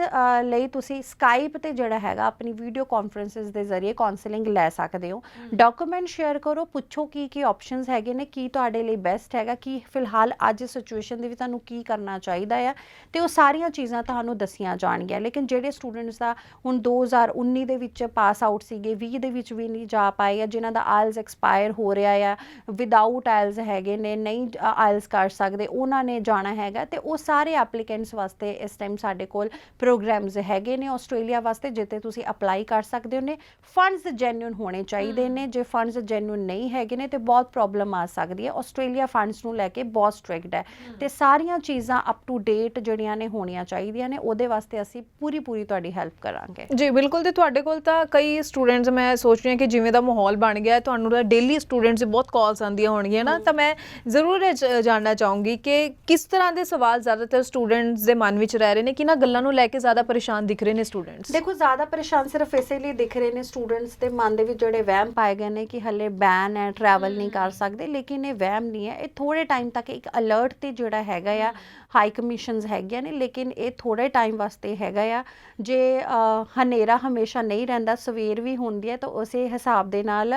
ਲਈ ਤੁਸੀਂ ਸਕਾਈਪ ਤੇ ਜਿਹੜਾ ਹੈਗਾ ਆਪਣੀ ਵੀਡੀਓ ਕਾਨਫਰੰਸਿਸ ਦੇ ਜ਼ਰੀਏ ਕਾਉਂਸਲਿੰਗ ਲੈ ਸਕਦੇ ਹੋ। ਡਾਕੂਮੈਂਟ ਸ਼ੇਅਰ ਕਰੋ, ਪੁੱਛੋ ਕੀ ਆਪਸ਼ਨਸ ਹੈਗੇ ਨੇ, ਕੀ ਤੁਹਾਡੇ ਲਈ ਬੈਸਟ ਹੈਗਾ, ਕੀ ਫਿਲਹਾਲ ਅੱਜ ਸਿਚੁਏਸ਼ਨ ਦੇ ਵਿੱਚ ਤੁਹਾਨੂੰ ਕੀ ਕਰਨਾ ਚਾਹੀਦਾ ਆ, ਤੇ ਉਹ ਸਾਰੀਆਂ ਚੀਜ਼ਾਂ ਤੁਹਾਨੂੰ ਦੱਸੀਆਂ ਜਾਣਗੀਆਂ। ਲੇਕਿਨ ਜਿਹੜੇ ਸਟੂਡੈਂਟਸ ਦਾ ਹੁਣ 2019 ਦੇ ਵਿੱਚ ਪਾਸ ਆਊਟ ਸੀਗੇ, 20 ਦੇ ਵਿੱਚ ਵੀ ਨਹੀਂ ਜਾ ਪਾਏ, ਜਾਂ ਜਿਨ੍ਹਾਂ ਦਾ ਆਇਲਸ ਐਕਸਪਾਇਰ ਹੋ ਰਿਹਾ ਆ, ਵਿਦਆਊਟ ਆਇਲਸ ਹੈਗੇ ਨੇ, ਨਹੀਂ ਆਇਲਸ ਕਰ ਸਕਦੇ, ਉਹਨਾਂ ਨੇ ਜਾਣਾ ਹੈਗਾ, ਤੇ ਉਹ ਸਾਰੇ ਐਪਲੀਕੈਂਟਸ ਵਾਸਤੇ ਇਸ ਟਾਈਮ ਸਾਡੇ ਕੋਲ ਪ੍ਰੋਗਰਾਮਸ ਹੈਗੇ ਨੇ ਆਸਟ੍ਰੇਲੀਆ ਵਾਸਤੇ, ਜਿੱਥੇ ਤੁਸੀਂ ਅਪਲਾਈ ਕਰ ਸਕਦੇ ਹੋ ਨੇ। ਫੰਡਸ ਜੈਨੂਇਨ ਹੋਣੇ ਚਾਹੀਦੇ ਨੇ, ਜੇ ਫੰਡਸ ਜੈਨੂਇਨ ਨਹੀਂ ਹੈਗੇ ਨੇ ਤੇ ਬਹੁਤ ਪ੍ਰੋਬਲਮ ਆ ਸਕਦੀ ਹੈ। ਆਸਟ੍ਰੇਲੀਆ ਫੰਡਸ ਨੂੰ ਲੈ ਕੇ ਬਹੁਤ ਸਟ੍ਰਿਕਟ ਹੈ, ਤੇ ਸਾਰੀਆਂ ਚੀਜ਼ਾਂ ਅਪ ਟੂ ਡੇਟ ਜਿਹੜੀਆਂ ਨੇ ਹੋਣੀਆਂ ਚਾਹੀਦੀਆਂ ਨੇ, ਉਹਦੇ ਵਾਸਤੇ ਅਸੀਂ ਪੂਰੀ ਤੁਹਾਡੀ ਹੈਲਪ ਕਰਾਂਗੇ। ਜੀ ਬਿਲਕੁਲ। ਤੇ ਤੁਹਾਡੇ ਕੋਲ ਤਾਂ ਕਈ ਸਟੂਡੈਂਟਸ, ਮੈਂ ਸੋਚ ਰਹੀ ਹਾਂ ਕਿ ਜਿਵੇਂ ਦਾ ਮਾਹੌਲ ਬਣ ਗਿਆ ਤੁਹਾਨੂੰ ਤਾਂ ਡੇਲੀ ਸਟੂਡੈਂਟਸ ਦੀ ਬਹੁਤ ਕਾਲਸ ਆਉਂਦੀਆਂ ਹੋਣਗੀਆਂ ਨਾ, ਤਾਂ ਮੈਂ ਜ਼ਰੂਰ ਜਾਣਨਾ ਚਾਹੂੰਗੀ ਕਿ ਕਿਸ ਤਰ੍ਹਾਂ ਦੇ ਸਵਾਲ ਜ਼ਿਆਦਾਤਰ ਸਟੂਡੈਂਟਸ ਦੇ ਮਨ ਵਿੱਚ ਰਹਿ ਰਹੇ ਨੇ, ਕਿਹਨਾਂ ਗੱਲਾਂ ਨੂੰ ਲੈ ਕੇ ਜ਼ਿਆਦਾ ਪਰੇਸ਼ਾਨ ਦਿਖ ਰਹੇ ਨੇ ਸਟੂਡੈਂਟਸ? ਦੇਖੋ ਜ਼ਿਆਦਾ ਪਰੇਸ਼ਾਨ ਸਿਰਫ ਇਸੇ ਲਈ ਦਿਖ ਰਹੇ ਨੇ ਸਟੂਡੈਂਟਸ ਦੇ ਮਨ ਦੇ ਵਿੱਚ ਜਿਹੜੇ ਵਹਿਮ ਪਾਏ ਗਏ ਨੇ ਕਿ ਹਲੇ ਬੈਨ ਹੈ, ਟਰੈਵਲ ਨਹੀਂ ਕਰ ਸਕਦੇ, ਲੇਕਿਨ ਇਹ ਵਹਿਮ ਨਹੀਂ ਹੈ। ਇਹ ਥੋੜੇ ਟਾਈਮ ਤੱਕ ਇੱਕ ਅਲਰਟ ਤੇ ਜਿਹੜਾ ਹੈਗਾ ਆ ਹਾਈ ਕਮਿਸ਼ਨਸ ਹੈਗੀਆਂ ਨੇ, ਲੇਕਿਨ ਇਹ ਥੋੜੇ ਟਾਈਮ ਵਾਸਤੇ ਹੈਗਾ ਆ। ਜੇ ਹਨੇਰਾ ਹਮੇਸ਼ਾ ਨਹੀਂ ਰਹਿੰਦਾ, ਸਵੇਰ ਵੀ ਹੁੰਦੀ ਹੈ, ਤਾਂ ਉਸੇ ਹਿਸਾਬ ਦੇ ਨਾਲ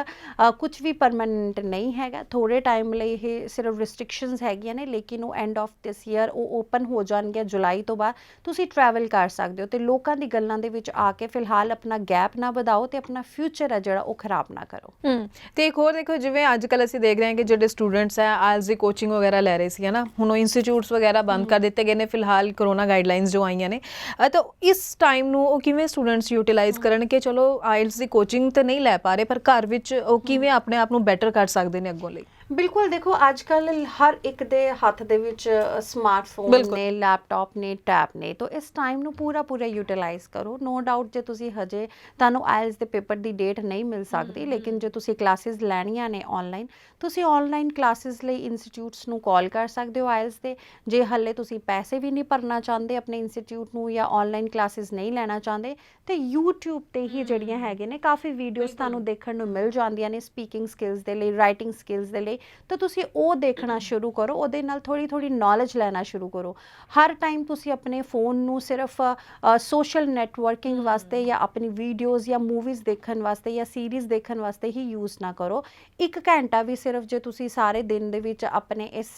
ਕੁਝ ਵੀ ਪਰਮਾਨੈਂਟ ਨਹੀਂ ਹੈਗਾ। ਥੋੜ੍ਹੇ ਟਾਈਮ ਲਈ ਇਹ ਸਿਰਫ ਰਿਸਟ੍ਰਿਕਸ਼ਨਸ ਹੈਗੀਆਂ ਨੇ, ਲੇਕਿਨ ਉਹ ਐਂਡ ਆਫ ਦਿਸ ਈਅਰ ਉਹ ਓਪਨ ਹੋ ਜਾਣਗੇ ਜੁਲਾਈ ਤੋਂ ਬਾਅਦ। ਤੁਸੀਂ ਟਰੈਵਲ ਕਰ ਸਕਦੇ ਹੋ ਤੇ ਲੋਕਾਂ ਦੀ ਗੱਲਾਂ ਦੇ ਵਿੱਚ ਆ ਕੇ ਫਿਲਹਾਲ ਆਪਣਾ ਗੈਪ ਨਾ ਵਧਾਓ ਤੇ ਆਪਣਾ ਫਿਊਚਰ ਹੈ ਜਿਹੜਾ ਉਹ ਖਰਾਬ ਨਾ ਕਰੋ। ਤੇ ਇੱਕ ਹੋਰ ਦੇਖੋ, ਜਿਵੇਂ ਅੱਜ ਕੱਲ੍ਹ ਅਸੀਂ ਦੇਖ ਰਹੇ ਹਾਂ ਕਿ ਜਿਹੜੇ ਸਟੂਡੈਂਟਸ ਹੈ ਆਇਲਸ ਦੀ ਕੋਚਿੰਗ ਵਗੈਰਾ ਲੈ ਰਹੇ ਸੀ ਹੈ ਨਾ, ਹੁਣ ਉਹ ਇੰਸਟੀਚਿਊਟਸ ਵਗੈਰਾ ਬੰਦ ਕਰ ਦਿੱਤੇ ਗਏ ਨੇ ਫਿਲਹਾਲ, ਕਰੋਨਾ ਗਾਈਡਲਾਈਨਸ ਜੋ ਆਈਆਂ ਨੇ। ਤਾਂ ਇਸ ਟਾਈਮ ਨੂੰ ਉਹ ਕਿਵੇਂ ਸਟੂਡੈਂਟਸ ਯੂਟੀਲਾਈਜ਼ ਕਰਨ ਕਿ ਚਲੋ ਆਇਲਸ ਦੀ ਕੋਚਿੰਗ ਤਾਂ ਨਹੀਂ ਲੈ ਪਾ ਰਹੇ, ਪਰ ਘਰ ਵਿੱਚ ਉਹ ਕਿਵੇਂ ਆਪਣੇ ਆਪ ਨੂੰ ਬੈਟਰ ਕਰ ਸਕਦੇ ਨੇ ਅੱਗੋਂ ਲਈ? ਬਿਲਕੁਲ, ਦੇਖੋ ਅੱਜ ਕੱਲ੍ਹ ਹਰ ਇੱਕ ਦੇ ਹੱਥ ਦੇ ਵਿੱਚ ਸਮਾਰਟਫੋਨ ਨੇ, ਲੈਪਟਾਪ ਨੇ, ਟੈਬ ਨੇ, ਤਾਂ ਇਸ ਟਾਈਮ ਨੂੰ ਪੂਰਾ ਯੂਟੀਲਾਈਜ਼ ਕਰੋ। ਨੋ ਡਾਊਟ ਜੇ ਤੁਸੀਂ ਹਜੇ ਤੁਹਾਨੂੰ ਆਇਲਸ ਦੇ ਪੇਪਰ ਦੀ ਡੇਟ ਨਹੀਂ ਮਿਲ ਸਕਦੀ, ਲੇਕਿਨ ਜੇ ਤੁਸੀਂ ਕਲਾਸਿਸ ਲੈਣੀਆਂ ਨੇ ਆਨਲਾਈਨ, ਤੁਸੀਂ ਆਨਲਾਈਨ ਕਲਾਸਿਸ ਲਈ ਇੰਸਟੀਚਿਊਟਸ ਨੂੰ ਕਾਲ ਕਰ ਸਕਦੇ ਹੋ ਆਇਲਸ ਦੇ। ਜੇ ਹੱਲੇ ਤੁਸੀਂ ਪੈਸੇ ਵੀ ਨਹੀਂ ਭਰਨਾ ਚਾਹੁੰਦੇ ਆਪਣੇ ਇੰਸਟੀਚਿਊਟ ਨੂੰ ਜਾਂ ਆਨਲਾਈਨ ਕਲਾਸਿਸ ਨਹੀਂ ਲੈਣਾ ਚਾਹੁੰਦੇ, ਤੇ YouTube ਤੇ ਹੀ ਜਿਹੜੀਆਂ ਹੈਗੇ ਨੇ ਕਾਫੀ ਵੀਡੀਓਜ਼ ਤੁਹਾਨੂੰ ਦੇਖਣ ਨੂੰ ਮਿਲ ਜਾਂਦੀਆਂ ਨੇ ਸਪੀਕਿੰਗ ਸਕਿੱਲਸ ਦੇ ਲਈ, ਰਾਈਟਿੰਗ ਸਕਿੱਲਸ ਦੇ ਲਈ, ਤਾਂ ਤੁਸੀਂ ਉਹ ਦੇਖਣਾ ਸ਼ੁਰੂ ਕਰੋ, ਉਹਦੇ ਨਾਲ ਥੋੜ੍ਹੀ ਨੌਲੇਜ ਲੈਣਾ ਸ਼ੁਰੂ ਕਰੋ। ਹਰ ਟਾਈਮ ਤੁਸੀਂ ਆਪਣੇ ਫੋਨ ਨੂੰ ਸਿਰਫ ਸੋਸ਼ਲ ਨੈਟਵਰਕਿੰਗ ਵਾਸਤੇ ਜਾਂ ਆਪਣੀ ਵੀਡੀਓਜ਼ ਜਾਂ ਮੂਵੀਜ਼ ਦੇਖਣ ਵਾਸਤੇ ਜਾਂ ਸੀਰੀਜ਼ ਦੇਖਣ ਵਾਸਤੇ ਹੀ ਯੂਜ਼ ਨਾ ਕਰੋ। 1 ਘੰਟਾ ਵੀ ਸਿਰਫ ਜੇ ਤੁਸੀਂ ਸਾਰੇ ਦਿਨ ਦੇ ਵਿੱਚ ਆਪਣੇ ਇਸ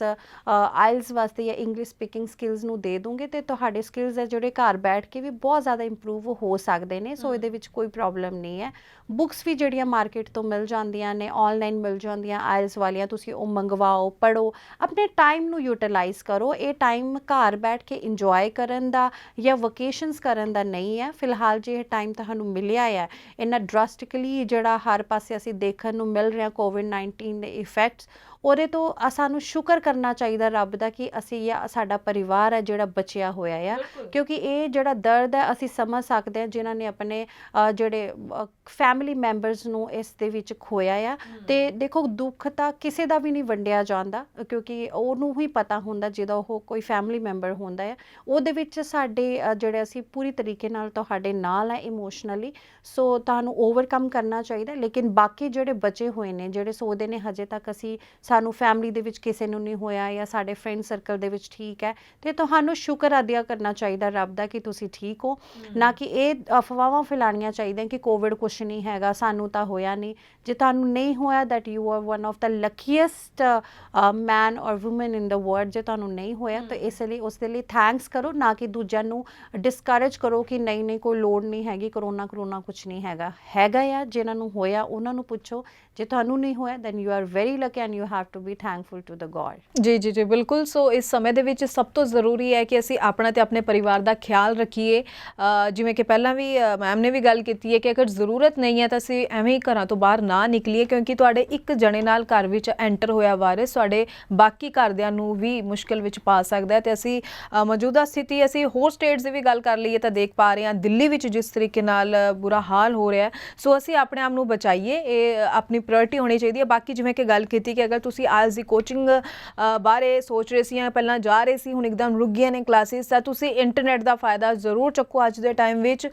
ਆਇਲਸ ਵਾਸਤੇ ਜਾਂ ਇੰਗਲਿਸ਼ ਸਪੀਕਿੰਗ ਸਕਿੱਲਸ ਨੂੰ ਦੇ ਦੋਗੇ ਤੇ ਤੁਹਾਡੇ ਸਕਿੱਲਸ ਹੈ ਜਿਹੜੇ ਘਰ ਬੈਠ ਕੇ ਵੀ ਬਹੁਤ ਜ਼ਿਆਦਾ ਇੰਪਰੂਵ ਹੋ ਸਕਦੇ ਨੇ। ਸੋ ਇਹਦੇ ਵਿੱਚ ਕੋਈ ਪ੍ਰੋਬਲਮ ਨਹੀਂ ਹੈ। ਬੁੱਕਸ ਵੀ ਜਿਹੜੀਆਂ ਮਾਰਕੀਟ ਤੋਂ ਮਿਲ ਜਾਂਦੀਆਂ ਨੇ, ਆਨਲਾਈਨ ਮਿਲ ਜਾਂਦੀਆਂ ਆਇਲਸ ਵਾਲੀਆਂ, ਤੁਸੀਂ ਉਹ ਮੰਗਵਾਓ, ਪੜ੍ਹੋ, ਆਪਣੇ ਟਾਈਮ ਨੂੰ ਯੂਟੀਲਾਈਜ਼ ਕਰੋ। ਇਹ ਟਾਈਮ ਘਰ ਬੈਠ ਕੇ ਇੰਜੋਏ ਕਰਨ ਦਾ ਜਾਂ ਵਕੇਸ਼ਨਸ ਕਰਨ ਦਾ ਨਹੀਂ ਹੈ। ਫਿਲਹਾਲ ਜੇ ਇਹ ਟਾਈਮ ਤੁਹਾਨੂੰ ਮਿਲਿਆ ਹੈ, ਇੰਨਾ ਡਰਾਸਟਿਕਲੀ ਜਿਹੜਾ ਹਰ ਪਾਸੇ ਅਸੀਂ ਦੇਖਣ ਨੂੰ ਮਿਲ ਰਿਹਾ COVID-19 ਦੇ ਇਫੈਕਟਸ, ਉਹਦੇ ਤੋਂ ਸਾਨੂੰ ਸ਼ੁਕਰ ਕਰਨਾ ਚਾਹੀਦਾ ਰੱਬ ਦਾ ਕਿ ਅਸੀਂ ਜਾਂ ਸਾਡਾ ਪਰਿਵਾਰ ਹੈ ਜਿਹੜਾ ਬਚਿਆ ਹੋਇਆ ਆ, ਕਿਉਂਕਿ ਇਹ ਜਿਹੜਾ ਦਰਦ ਹੈ ਅਸੀਂ ਸਮਝ ਸਕਦੇ ਹਾਂ ਜਿਨ੍ਹਾਂ ਨੇ ਆਪਣੇ ਜਿਹੜੇ ਫੈਮਿਲੀ ਮੈਂਬਰਸ ਨੂੰ ਇਸ ਦੇ ਵਿੱਚ ਖੋਇਆ ਆ। ਤੇ ਦੇਖੋ, ਦੁੱਖ ਤਾਂ ਕਿਸੇ ਦਾ ਵੀ ਨਹੀਂ ਵੰਡਿਆ ਜਾਂਦਾ, ਕਿਉਂਕਿ ਉਹਨੂੰ ਹੀ ਪਤਾ ਹੁੰਦਾ ਜਿਹਦਾ ਉਹ ਕੋਈ ਫੈਮਿਲੀ ਮੈਂਬਰ ਹੁੰਦਾ ਹੈ। ਉਹਦੇ ਵਿੱਚ ਸਾਡੇ ਜਿਹੜੇ ਅਸੀਂ ਪੂਰੀ ਤਰੀਕੇ ਨਾਲ ਤੁਹਾਡੇ ਨਾਲ ਹੈ ਇਮੋਸ਼ਨਲੀ, ਸੋ ਤੁਹਾਨੂੰ ਓਵਰਕਮ ਕਰਨਾ ਚਾਹੀਦਾ। ਲੇਕਿਨ ਬਾਕੀ ਜਿਹੜੇ ਬਚੇ ਹੋਏ ਨੇ, ਜਿਹੜੇ ਸੋਚਦੇ ਨੇ ਹਜੇ ਤੱਕ ਸਾਨੂੰ ਫੈਮਿਲੀ ਦੇ ਵਿੱਚ ਕਿਸੇ ਨੂੰ ਨਹੀਂ ਹੋਇਆ ਜਾਂ ਸਾਡੇ ਫਰੈਂਡ ਸਰਕਲ ਦੇ ਵਿੱਚ ਠੀਕ ਹੈ, ਤੇ ਤੁਹਾਨੂੰ ਸ਼ੁਕਰ ਅਦਾ ਕਰਨਾ ਚਾਹੀਦਾ ਰੱਬ ਦਾ ਕਿ ਤੁਸੀਂ ਠੀਕ ਹੋ, ਨਾ ਕਿ ਇਹ ਅਫਵਾਹਾਂ ਫੈਲਾਉਣੀਆਂ ਚਾਹੀਦੀਆਂ ਕਿ ਕੋਵਿਡ ਕੁਛ ਨਹੀਂ ਹੈਗਾ, ਸਾਨੂੰ ਤਾਂ ਹੋਇਆ ਨਹੀਂ। ਜੇ ਤੁਹਾਨੂੰ ਨਹੀਂ ਹੋਇਆ, that you are one of the luckiest man or woman in the world. ਜੇ ਤੁਹਾਨੂੰ ਨਹੀਂ ਹੋਇਆ ਤਾਂ ਇਸ ਲਈ ਉਸ ਦੇ ਲਈ ਥੈਂਕਸ ਕਰੋ, ਨਾ ਕਿ ਦੂਜਿਆਂ ਨੂੰ ਡਿਸਕਰੇਜ ਕਰੋ ਕਿ ਨਹੀਂ ਕੋਈ ਲੋੜ ਨਹੀਂ ਹੈਗੀ, ਕਰੋਨਾ ਕੁਛ ਨਹੀਂ ਹੈਗਾ ਆ। ਜਿਨ੍ਹਾਂ ਨੂੰ ਹੋਇਆ ਉਹਨਾਂ ਨੂੰ ਪੁੱਛੋ, ਜੇ ਤੁਹਾਨੂੰ ਨਹੀਂ ਹੋਇਆ then you are very lucky and you have to be thankful to the God. ਜੀ ਬਿਲਕੁਲ। ਸੋ ਇਸ ਸਮੇਂ ਦੇ ਵਿੱਚ ਸਭ ਤੋਂ ਜ਼ਰੂਰੀ ਹੈ ਕਿ ਅਸੀਂ ਆਪਣਾ ਤੇ ਆਪਣੇ ਪਰਿਵਾਰ ਦਾ ਖਿਆਲ ਰੱਖੀਏ। ਜਿਵੇਂ ਕਿ ਪਹਿਲਾਂ ਵੀ ਮੈਮ ਨੇ ਵੀ ਗੱਲ ਕੀਤੀ ਹੈ ਕਿ ਅਗਰ ਜ਼ਰੂਰਤ ਨਹੀਂ ਹੈ ਤਾਂ ਅਸੀਂ ਐਵੇਂ ਹੀ ਘਰਾਂ ਤੋਂ ਬਾਹਰ ਨਾ ਨਿਕਲੀਏ, ਕਿਉਂਕਿ ਤੁਹਾਡੇ ਇੱਕ ਜਣੇ ਨਾਲ ਘਰ ਵਿੱਚ ਐਂਟਰ ਹੋਇਆ ਵਾਇਰਸ ਤੁਹਾਡੇ ਬਾਕੀ ਘਰਦਿਆਂ ਨੂੰ ਵੀ ਮੁਸ਼ਕਿਲ ਵਿੱਚ ਪਾ ਸਕਦਾ ਹੈ। ਤੇ ਅਸੀਂ ਮੌਜੂਦਾ ਸਥਿਤੀ, ਅਸੀਂ ਹੋਰ ਸਟੇਟਸ ਦੀ ਵੀ ਗੱਲ ਕਰ ਲਈਏ ਤਾਂ ਦੇਖ ਪਾ ਰਹੇ ਹਾਂ ਦਿੱਲੀ ਵਿੱਚ ਜਿਸ ਤਰੀਕੇ ਨਾਲ ਬੁਰਾ ਹਾਲ ਹੋ ਰਿਹਾ ਹੈ। ਸੋ ਅਸੀਂ ਆਪਣੇ ਆਪ ਨੂੰ ਬਚਾਈਏ, ਇਹ ਆਪਣੀ ਪ੍ਰਾਇੋਰਟੀ ਹੋਣੀ ਚਾਹੀਦੀ ਹੈ। ਬਾਕੀ ਜਿਵੇਂ ਕਿ ਗੱਲ ਕੀਤੀ ਕਿ ਅਗਰ ਤੁਸੀਂ ਆਇਲਸ ਦੀ ਕੋਚਿੰਗ ਬਾਰੇ ਸੋਚ ਰਹੇ ਸੀ ਜਾਂ ਪਹਿਲਾਂ ਜਾ ਰਹੇ ਸੀ, ਹੁਣ ਇੱਕਦਮ ਰੁਕ ਗਈਆਂ ਨੇ ਕਲਾਸਿਸ, ਤਾਂ ਤੁਸੀਂ ਇੰਟਰਨੈਟ ਦਾ ਫਾਇਦਾ ਜ਼ਰੂਰ ਚੱਕੋ ਅੱਜ ਦੇ ਟਾਈਮ ਵਿੱਚ।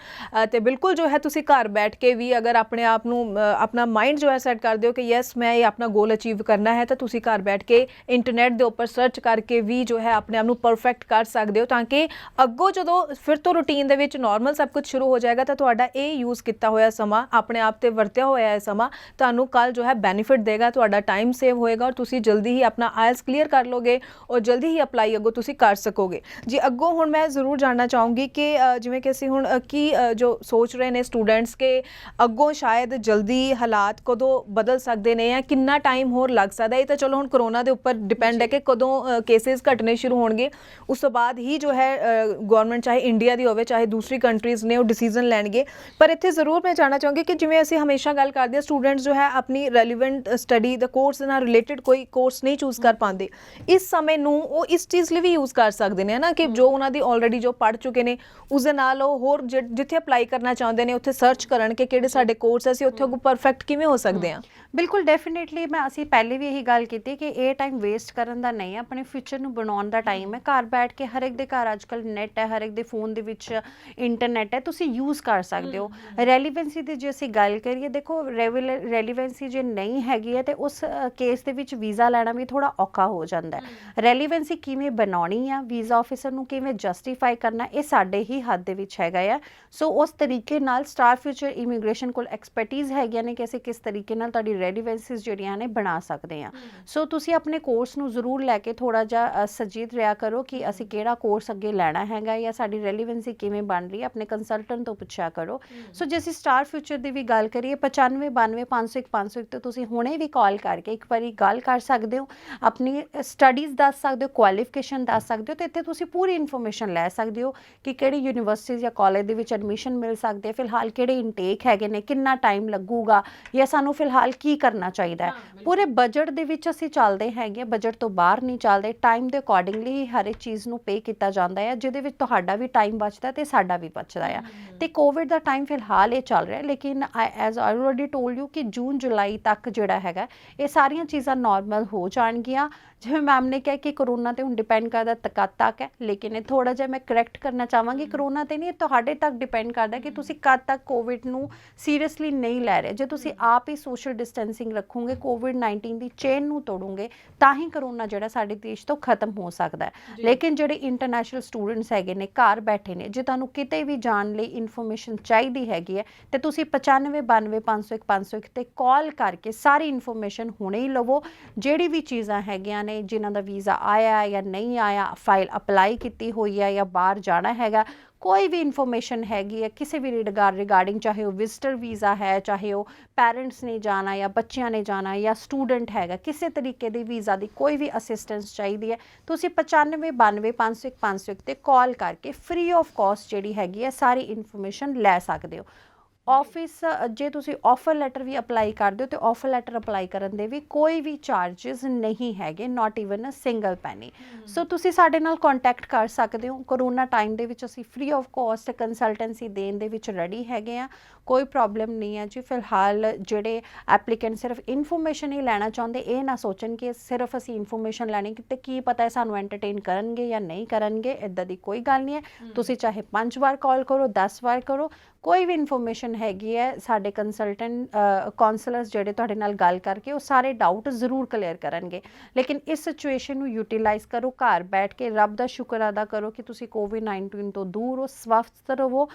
ਤੇ ਬਿਲਕੁਲ ਜੋ ਹੈ ਤੁਸੀਂ ਘਰ ਬੈਠ ਕੇ ਵੀ ਅਗਰ ਆਪਣੇ ਆਪ ਨੂੰ ਆਪਣਾ ਮਾਈਂਡ ਜੋ ਹੈ ਸੈੱਟ ਕਰ ਦਿਓ ਕਿ ਯੈਸ ਮੈਂ ਇਹ ਆਪਣਾ ਗੋਲ ਅਚੀਵ ਕਰਨਾ ਹੈ, ਤਾਂ ਤੁਸੀਂ ਘਰ ਬੈਠ ਕੇ ਇੰਟਰਨੈਟ ਦੇ ਉੱਪਰ ਸਰਚ ਕਰਕੇ ਵੀ ਜੋ ਹੈ ਆਪਣੇ ਆਪ ਨੂੰ ਪਰਫੈਕਟ ਕਰ ਸਕਦੇ ਹੋ, ਤਾਂ ਕਿ ਅੱਗੋਂ ਜਦੋਂ ਫਿਰ ਤੋਂ ਰੂਟੀਨ ਦੇ ਵਿੱਚ ਨਾਰਮਲ ਸਭ ਕੁਝ ਸ਼ੁਰੂ ਹੋ ਜਾਏਗਾ ਤਾਂ ਤੁਹਾਡਾ ਇਹ ਯੂਜ਼ ਕੀਤਾ ਹੋਇਆ ਸਮਾਂ, ਆਪਣੇ ਆਪ ਤੇ ਵਰਤਿਆ ਹੋਇਆ ਇਹ ਸਮਾਂ ਤੁਹਾਨੂੰ ਕੱਲ ਜੋ ਹੈ ਬੈਨੀਫਿਟ ਦੇਗਾ, ਤੁਹਾਡਾ ਟਾਈਮ ਸੇਵ ਹੋਏਗਾ ਔਰ ਤੁਸੀਂ ਜਲਦੀ ਹੀ ਆਪਣਾ ਆਇਲਸ ਕਲੀਅਰ ਕਰ ਲੋਗੇ ਔਰ ਜਲਦੀ ਹੀ ਅਪਲਾਈ ਅੱਗੋਂ ਤੁਸੀਂ ਕਰ ਸਕੋਗੇ। ਜੀ ਅੱਗੋਂ ਹੁਣ ਮੈਂ ਜ਼ਰੂਰ ਜਾਣਨਾ ਚਾਹੂੰਗੀ ਕਿ ਜਿਵੇਂ ਕਿ ਅਸੀਂ ਹੁਣ ਕੀ ਜੋ ਸੋਚ ਰਹੇ ਨੇ ਸਟੂਡੈਂਟਸ ਕਿ ਅੱਗੋਂ ਸ਼ਾਇਦ ਜਲਦੀ ਹਾਲਾਤ ਕਦੋਂ ਬਦਲ ਸਕਦੇ ਨੇ ਜਾਂ ਕਿੰਨਾ ਟਾਈਮ ਹੋਰ ਲੱਗ ਸਕਦਾ, ਇਹ ਤਾਂ ਚਲੋ ਹੁਣ ਕਰੋਨਾ ਦੇ ਉੱਪਰ ਡਿਪੈਂਡ ਹੈ ਕਿ ਕਦੋਂ ਕੇਸਿਸ ਘਟਣੇ ਸ਼ੁਰੂ ਹੋਣਗੇ, ਉਸ ਤੋਂ ਬਾਅਦ ਹੀ ਜੋ ਹੈ ਗਵਰਨਮੈਂਟ ਚਾਹੇ ਇੰਡੀਆ ਦੀ ਹੋਵੇ ਚਾਹੇ ਦੂਸਰੀ ਕੰਟਰੀਜ਼ ਨੇ ਉਹ ਡਿਸੀਜ਼ਨ ਲੈਣਗੇ। ਪਰ ਇੱਥੇ ਜ਼ਰੂਰ ਮੈਂ ਜਾਣਨਾ ਚਾਹੂੰਗੀ ਕਿ ਜਿਵੇਂ ਅਸੀਂ ਹਮੇਸ਼ਾ ਗੱਲ ਕਰਦੇ ਹਾਂ ਸਟੂਡੈਂਟਸ ਜੋ ਹੈ ਆਪਣੀ ਰੈਲੀਵੈਂਟ ਸਟੱਡੀ ਦਾ ਕੋਰਸ ਨਾਲ ਰਿਲੇਟਡ ਕੋਈ ਕੋਰਸ ਨਹੀਂ ਚੂਜ਼ ਕਰ ਪਾਉਂਦੇ, ਇਸ ਸਮੇਂ ਨੂੰ ਉਹ ਇਸ ਚੀਜ਼ ਲਈ ਵੀ ਯੂਜ਼ ਕਰ ਸਕਦੇ ਨੇ ਨਾ ਕਿ ਜੋ ਉਹਨਾਂ ਦੀ ਆਲਰੇਡੀ ਜੋ ਪੜ੍ਹ ਚੁੱਕੇ ਨੇ ਉਸ ਦੇ ਨਾਲ ਉਹ ਹੋਰ ਜਿੱਥੇ ਅਪਲਾਈ ਕਰਨਾ ਚਾਹੁੰਦੇ ਨੇ ਉੱਥੇ ਸਰਚ ਕਰਨ ਕਿ ਕਿਹੜੇ ਸਾਡੇ ਕੋਰਸ ਅਸੀਂ ਉੱਥੇ ਅੱਗੋਂ ਪਰਫੈਕਟ ਕਿਵੇਂ ਹੋ ਸਕਦੇ ਹਾਂ। ਬਿਲਕੁਲ ਡੈਫੀਨੇਟਲੀ, ਅਸੀਂ ਪਹਿਲੇ ਵੀ ਇਹੀ ਗੱਲ ਕੀਤੀ ਕਿ ਇਹ ਟਾਈਮ ਵੇਸਟ ਕਰਨ ਦਾ ਨਹੀਂ ਹੈ, ਆਪਣੇ ਫਿਊਚਰ ਨੂੰ ਬਣਾਉਣ ਦਾ ਟਾਈਮ ਹੈ। ਘਰ ਬੈਠ ਕੇ ਹਰ ਇੱਕ ਦੇ ਘਰ ਅੱਜ ਕੱਲ੍ਹ ਨੈੱਟ ਹੈ, ਹਰ ਇੱਕ ਦੇ ਫੋਨ ਦੇ ਵਿੱਚ ਇੰਟਰਨੈਟ ਹੈ, ਤੁਸੀਂ ਯੂਜ਼ ਕਰ ਸਕਦੇ ਹੋ। ਰੈਲੀਵੈਂਸੀ ਦੀ ਜੇ ਅਸੀਂ ਗੱਲ ਕਰੀਏ, ਦੇਖੋ ਰੈਲੀਵੈਂਸੀ ਜੇ ਨਹੀਂ ਹੈਗੀ ਹੈ ਤੇ ਉਸ ਕੇਸ ਦੇ ਵਿੱਚ ਵੀਜ਼ਾ ਲੈਣਾ ਵੀ ਥੋੜ੍ਹਾ ਔਖਾ ਹੋ ਜਾਂਦਾ ਹੈ। ਰੈਲੀਵੈਂਸੀ ਕਿਵੇਂ ਬਣਾਉਣੀ ਆ, ਵੀਜ਼ਾ ਆਫਿਸਰ ਨੂੰ ਕਿਵੇਂ ਜਸਟੀਫਾਈ ਕਰਨਾ, ਇਹ ਸਾਡੇ ਹੀ ਹੱਥ ਦੇ ਵਿੱਚ ਹੈਗਾ ਆ। ਸੋ ਉਸ ਤਰੀਕੇ ਨਾਲ ਸਟਾਰ ਫਿਊਚਰ ਇਮੀਗ੍ਰੇਸ਼ਨ ਕੋਲ ਐਕਸਪਰਟੀਜ਼ ਹੈਗੀਆਂ ਨੇ ਕਿ ਅਸੀਂ ਕਿਸ ਤਰੀਕੇ ਨਾਲ ਤੁਹਾਡੀ ਰੈਲੀਵੈਂਸੀਜ਼ ਜਿਹੜੀਆਂ ਨੇ ਬਣਾ ਬਣਾ ਸਕਦੇ ਹਾਂ। ਸੋ ਤੁਸੀਂ ਆਪਣੇ ਕੋਰਸ ਨੂੰ ਜ਼ਰੂਰ ਲੈ ਕੇ ਥੋੜਾ ਜਿਹਾ ਸੁਚੇਤ ਰਿਹਾ ਕਰੋ ਕਿ ਅਸੀਂ ਕਿਹੜਾ ਕੋਰਸ ਅੱਗੇ ਲੈਣਾ ਹੈਗਾ ਜਾਂ ਸਾਡੀ ਰੈਲੀਵੈਂਸੀ ਕਿਵੇਂ ਬਣ ਰਹੀ ਹੈ, ਆਪਣੇ ਕੰਸਲਟੈਂਟ ਤੋਂ ਪੁੱਛਿਆ ਕਰੋ। ਸੋ ਜੇ ਅਸੀਂ ਸਟਾਰ ਫਿਊਚਰ ਦੀ ਵੀ ਗੱਲ ਕਰੀਏ 95 92 501 501 ਤੇ ਤੁਸੀਂ ਹੁਣੇ ਵੀ ਕਾਲ ਕਰਕੇ ਇੱਕ ਵਾਰੀ ਗੱਲ ਕਰ ਸਕਦੇ ਹੋ, ਆਪਣੀ ਸਟੱਡੀਜ਼ ਦੱਸ ਸਕਦੇ ਹੋ, ਕੁਆਲੀਫਿਕੇਸ਼ਨ ਦੱਸ ਸਕਦੇ ਹੋ, ਤੇ ਇੱਥੇ ਤੁਸੀਂ ਪੂਰੀ ਇਨਫੋਰਮੇਸ਼ਨ ਲੈ ਸਕਦੇ ਹੋ ਕਿ ਕਿਹੜੀ ਯੂਨੀਵਰਸਿਟੀ ਜਾਂ ਕਾਲਜ ਦੇ ਵਿੱਚ ਐਡਮਿਸ਼ਨ ਮਿਲ ਸਕਦੇ ਹੈ, ਫਿਲਹਾਲ ਕਿਹੜੇ ਇਨਟੇਕ ਹੈਗੇ ਨੇ, ਕਿੰਨਾ ਟਾਈਮ ਲੱਗੂਗਾ ਜਾਂ ਸਾਨੂੰ ਫਿਲਹਾਲ ਕੀ ਕਰਨਾ ਚਾਹੀਦਾ ਹੈ। ਪੂਰੇ ਬਜਟ ਦੇ ਵਿੱਚ ਅਸੀਂ ਚੱਲਦੇ ਹੈਗੇ, ਬਜਟ ਤੋਂ ਬਾਹਰ ਨਹੀਂ ਚੱਲਦੇ, ਟਾਈਮ ਦੇ ਅਕੋਰਡਿੰਗਲੀ ਹੀ ਹਰ ਇੱਕ ਚੀਜ਼ ਨੂੰ ਪੇ ਕੀਤਾ ਜਾਂਦਾ ਹੈ, ਜਿਹਦੇ ਵਿੱਚ ਤੁਹਾਡਾ ਵੀ ਟਾਈਮ ਬਚਦਾ ਤੇ ਸਾਡਾ ਵੀ ਬਚਦਾ ਆ। ਤੇ ਕੋਵਿਡ ਦਾ ਟਾਈਮ ਫਿਲਹਾਲ ਇਹ ਚੱਲ ਰਿਹਾ, ਲੇਕਿਨ as I already told you ਕਿ ਜੂਨ ਜੁਲਾਈ ਤੱਕ ਜਿਹੜਾ ਹੈਗਾ ਇਹ ਸਾਰੀਆਂ ਚੀਜ਼ਾਂ ਨਾਰਮਲ ਹੋ ਜਾਣਗੀਆਂ। ਜਿਵੇਂ ਮੈਮ ਨੇ ਕਿਹਾ ਕਿ ਕਰੋਨਾ ਤੇ ਹੁਣ ਡਿਪੈਂਡ ਕਰਦਾ ਕਦ ਤੱਕ ਹੈ, ਲੇਕਿਨ ਇਹ ਥੋੜਾ ਜਿਹਾ ਮੈਂ ਕਰੈਕਟ ਕਰਨਾ ਚਾਹਾਂਗੀ, ਕਰੋਨਾ ਤੇ ਨਹੀਂ, ਤੁਹਾਡੇ ਤੱਕ ਡਿਪੈਂਡ ਕਰਦਾ ਕਿ ਤੁਸੀਂ ਕਦ ਤੱਕ ਕੋਵਿਡ ਨੂੰ ਸੀਰੀਅਸਲੀ ਨਹੀਂ ਲੈ ਰਹੇ। ਜੇ ਤੁਸੀਂ ਆਪ ਹੀ ਸੋਸ਼ਲ ਡਿਸਟੈਂਸਿੰਗ ਰੱਖੋਗੇ, ਕੋਵਿਡ-19 ਦੀ ਚੇਨ ਨੂੰ ਤੋੜੋਗੇ, ਤਾਂ ਹੀ ਕਰੋਨਾ ਜਿਹੜਾ ਸਾਡੇ ਦੇਸ਼ ਤੋਂ ਖਤਮ ਹੋ ਸਕਦਾ ਹੈ। ਲੇਕਿਨ ਜਿਹੜੇ ਇੰਟਰਨੈਸ਼ਨਲ ਸਟੂਡੈਂਟਸ ਹੈਗੇ ਨੇ, ਘਰ ਬੈਠੇ ਨੇ, ਜੇ ਤੁਹਾਨੂੰ ਕਿਤੇ ਵੀ ਜਾਣ ਲਈ ਇਨਫੋਰਮੇਸ਼ਨ ਚਾਹੀਦੀ ਹੈਗੀ ਹੈ ਤੇ ਤੁਸੀਂ 95 92 501 501 ਤੇ ਕਾਲ ਕਰਕੇ ਸਾਰੀ ਇਨਫੋਰਮੇਸ਼ਨ ਹੁਣੇ ਹੀ ਲਵੋ। ਜਿਹੜੀ ਵੀ ਚੀਜ਼ਾਂ ਹੈਗੀਆਂ ਨੇ, ਜਿਨ੍ਹਾਂ ਦਾ ਵੀਜ਼ਾ ਆਇਆ ਜਾਂ ਨਹੀਂ ਆਇਆ, ਫਾਈਲ ਅਪਲਾਈ ਕੀਤੀ ਹੋਈ ਹੈ ਜਾਂ ਬਾਹਰ ਜਾਣਾ ਹੈਗਾ, ਕੋਈ ਵੀ ਇਨਫੋਰਮੇਸ਼ਨ ਹੈਗੀ ਹੈ ਕਿਸੇ ਵੀ ਰਿਗਾਰਡਿੰਗ, ਚਾਹੇ ਉਹ ਵਿਜ਼ਟਰ ਵੀਜ਼ਾ ਹੈ, ਚਾਹੇ ਉਹ ਪੈਰੈਂਟਸ ਨੇ ਜਾਣਾ ਜਾਂ ਬੱਚਿਆਂ ਨੇ ਜਾਣਾ ਜਾਂ ਸਟੂਡੈਂਟ ਹੈਗਾ, ਕਿਸੇ ਤਰੀਕੇ ਦੀ ਵੀਜ਼ਾ ਦੀ ਕੋਈ ਵੀ ਅਸਿਸਟੈਂਸ ਚਾਹੀਦੀ ਹੈ, ਤੁਸੀਂ 95 92 501 501 ਤੇ ਕਾਲ ਕਰਕੇ ਫ੍ਰੀ ਆਫ ਕਾਸਟ ਜਿਹੜੀ ਹੈਗੀ ਹੈ ਸਾਰੀ ਇਨਫੋਰਮੇਸ਼ਨ ਲੈ ਸਕਦੇ ਹੋ। ਆਫਿਸ ਜੇ ਤੁਸੀਂ ਆਫਰ ਲੈਟਰ ਵੀ ਅਪਲਾਈ ਕਰਦੇ ਹੋ ਤੇ ਆਫਰ ਲੈਟਰ ਅਪਲਾਈ ਕਰਨ ਦੇ ਵੀ ਕੋਈ ਵੀ ਚਾਰजेस ਨਹੀਂ ਹੈਗੇ, not even a single penny. So ਤੁਸੀਂ ਸਾਡੇ ਨਾਲ ਕੰਟੈਕਟ ਕਰ ਸਕਦੇ ਹੋ। ਕਰੋਨਾ ਟਾਈਮ ਦੇ ਵਿੱਚ ਅਸੀਂ ਫ੍ਰੀ ਆਫ ਕਾਸਟ ਕੰਸਲਟੈਂਸੀ ਦੇਣ ਦੇ ਵਿੱਚ ਰੈਡੀ ਹੈਗੇ ਆ, ਕੋਈ ਪ੍ਰੋਬਲਮ ਨਹੀਂ ਹੈ ਜੀ। ਫਿਲਹਾਲ ਜਿਹੜੇ ਐਪਲੀਕੈਂਟ ਸਿਰਫ ਇਨਫੋਰਮੇਸ਼ਨ ਹੀ ਲੈਣਾ ਚਾਹੁੰਦੇ, ਇਹ ਨਾ ਸੋਚਣ ਕਿ ਸਿਰਫ ਅਸੀਂ ਇਨਫੋਰਮੇਸ਼ਨ ਲੈਣੀ ਤੇ ਕੀ ਪਤਾ ਹੈ ਸਾਨੂੰ ਐਂਟਰਟੇਨ ਕਰਨਗੇ ਜਾਂ ਨਹੀਂ ਕਰਨਗੇ, ਇੱਦਾਂ ਦੀ ਕੋਈ ਗੱਲ ਨਹੀਂ ਹੈ। ਤੁਸੀਂ ਚਾਹੇ 5 ਵਾਰ ਕਾਲ ਕਰੋ, 10 ਵਾਰ ਕਰੋ, ਕੋਈ ਵੀ ਇਨਫੋਰਮੇਸ਼ਨ ਹੈਗੀ ਹੈ, ਸਾਡੇ ਕੰਸਲਟੈਂਟ ਕਾਉਂਸਲਰਸ ਜਿਹੜੇ ਤੁਹਾਡੇ ਨਾਲ ਗੱਲ ਕਰਕੇ ਉਹ ਸਾਰੇ ਡਾਊਟ ਜ਼ਰੂਰ ਕਲੀਅਰ ਕਰਨਗੇ। ਲੇਕਿਨ ਇਸ ਸਿਚੁਏਸ਼ਨ ਨੂੰ ਯੂਟੀਲਾਈਜ਼ ਕਰੋ, ਘਰ ਬੈਠ ਕੇ ਰੱਬ ਦਾ ਸ਼ੁਕਰ ਅਦਾ ਕਰੋ ਕਿ ਤੁਸੀਂ ਕੋਵਿਡ-19 ਤੋਂ ਦੂਰ ਹੋ, ਸਵਸਥ ਰਹੋ,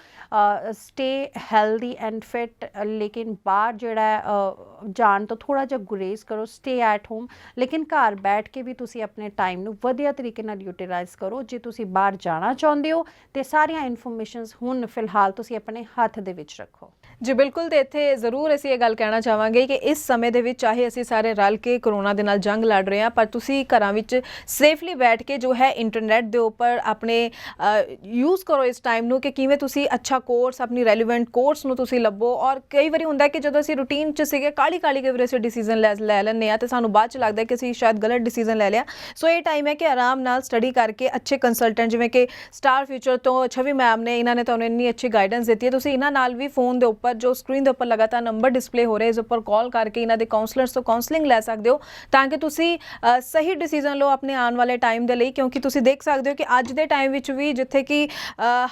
ਸਟੇ ਹੈਲਦੀ ਐਂਡ ਫਿਟ। ਲੇਕਿਨ ਬਾਹਰ ਜਿਹੜਾ ਜਾਣ ਤੋਂ ਥੋੜ੍ਹਾ ਜਿਹਾ ਗੁਰੇਜ਼ ਕਰੋ, ਸਟੇ ਐਟ ਹੋਮ। ਲੇਕਿਨ ਘਰ ਬੈਠ ਕੇ ਵੀ ਤੁਸੀਂ ਆਪਣੇ ਟਾਈਮ ਨੂੰ ਵਧੀਆ ਤਰੀਕੇ ਨਾਲ ਯੂਟੀਲਾਈਜ਼ ਕਰੋ। ਜੇ ਤੁਸੀਂ ਬਾਹਰ ਜਾਣਾ ਚਾਹੁੰਦੇ ਹੋ ਤੇ ਸਾਰੀਆਂ ਇਨਫੋਰਮੇਸ਼ਨਸ ਹੁਣ ਫਿਲਹਾਲ ਤੁਸੀਂ ਆਪਣੇ ਹੱਥ ਦੇ ਵਿੱਚ ਰੱਖੋ। ਜੀ ਬਿਲਕੁਲ, ਤੇ ਇੱਥੇ ਜ਼ਰੂਰ ਅਸੀਂ ਇਹ ਗੱਲ ਕਹਿਣਾ ਚਾਹਾਂਗੇ ਕਿ ਇਸ ਸਮੇਂ ਦੇ ਵਿੱਚ ਚਾਹੇ ਅਸੀਂ ਸਾਰੇ ਰਲ ਕੇ ਕਰੋਨਾ ਦੇ ਨਾਲ ਜੰਗ ਲੜ ਰਹੇ ਹਾਂ, ਪਰ ਤੁਸੀਂ ਘਰਾਂ ਵਿੱਚ ਸੇਫਲੀ ਬੈਠ ਕੇ ਜੋ ਹੈ ਇੰਟਰਨੈਟ ਦੇ ਉੱਪਰ ਆਪਣੇ ਯੂਜ਼ ਕਰੋ ਇਸ ਟਾਈਮ ਨੂੰ, ਕਿ ਕਿਵੇਂ ਤੁਸੀਂ ਅੱਛਾ ਕੋਰਸ, ਆਪਣੀ ਰੈਲੀਵੈਂਟ ਕੋਰਸ ਨੂੰ ਤੁਸੀਂ ਲੱਭੋ। ਔਰ ਕਈ ਵਾਰੀ ਹੁੰਦਾ ਕਿ ਜਦੋਂ ਅਸੀਂ ਰੂਟੀਨ 'ਚ ਸੀਗੇ, ਕਾਹਲੀ ਕਈ ਵਾਰੀ ਅਸੀਂ ਡਿਸੀਜ਼ਨ ਲੈ ਲੈਂਦੇ ਹਾਂ ਤੇ ਸਾਨੂੰ ਬਾਅਦ 'ਚ ਲੱਗਦਾ ਕਿ ਅਸੀਂ ਸ਼ਾਇਦ ਗਲਤ ਡਿਸੀਜ਼ਨ ਲੈ ਲਿਆ। ਸੋ ਇਹ ਟਾਈਮ ਹੈ ਕਿ ਆਰਾਮ ਨਾਲ ਸਟੱਡੀ ਕਰਕੇ ਅੱਛੇ ਕੰਸਲਟੈਂਟ, ਜਿਵੇਂ ਕਿ ਸਟਾਰ ਫਿਊਚਰ ਤੋਂ ਛਵੀ ਮੈਮ ਨੇ, ਇਹਨਾਂ ਨੇ ਤੁਹਾਨੂੰ ਇੰਨੀ ਅੱਛੀ ਗਾਈਡੈਂਸ ਦਿੱਤੀ ਹੈ। ਤੁਸੀਂ ਇਹਨਾਂ ਨਾਲ ਵੀ ਫੋਨ ਦੇ ਉੱਪਰ, ਜੋ ਸਕਰੀਨ ਦੇ ਉੱਪਰ ਲਗਾਤਾਰ ਨੰਬਰ ਡਿਸਪਲੇ ਹੋ ਰਹੇ, ਇਸ ਉੱਪਰ ਕਾਲ ਕਰਕੇ ਇਹਨਾਂ ਦੇ ਕਾਉਂਸਲਰਸ ਤੋਂ ਕਾਉਂਸਲਿੰਗ ਲੈ ਸਕਦੇ ਹੋ, ਤਾਂ ਕਿ ਤੁਸੀਂ ਸਹੀ ਡਿਸੀਜਨ ਲਓ ਆਪਣੇ ਆਉਣ ਵਾਲੇ ਟਾਈਮ ਦੇ ਲਈ। ਕਿਉਂਕਿ ਤੁਸੀਂ ਦੇਖ ਸਕਦੇ ਹੋ ਕਿ ਅੱਜ ਦੇ ਟਾਈਮ ਵਿੱਚ ਵੀ ਜਿੱਥੇ ਕਿ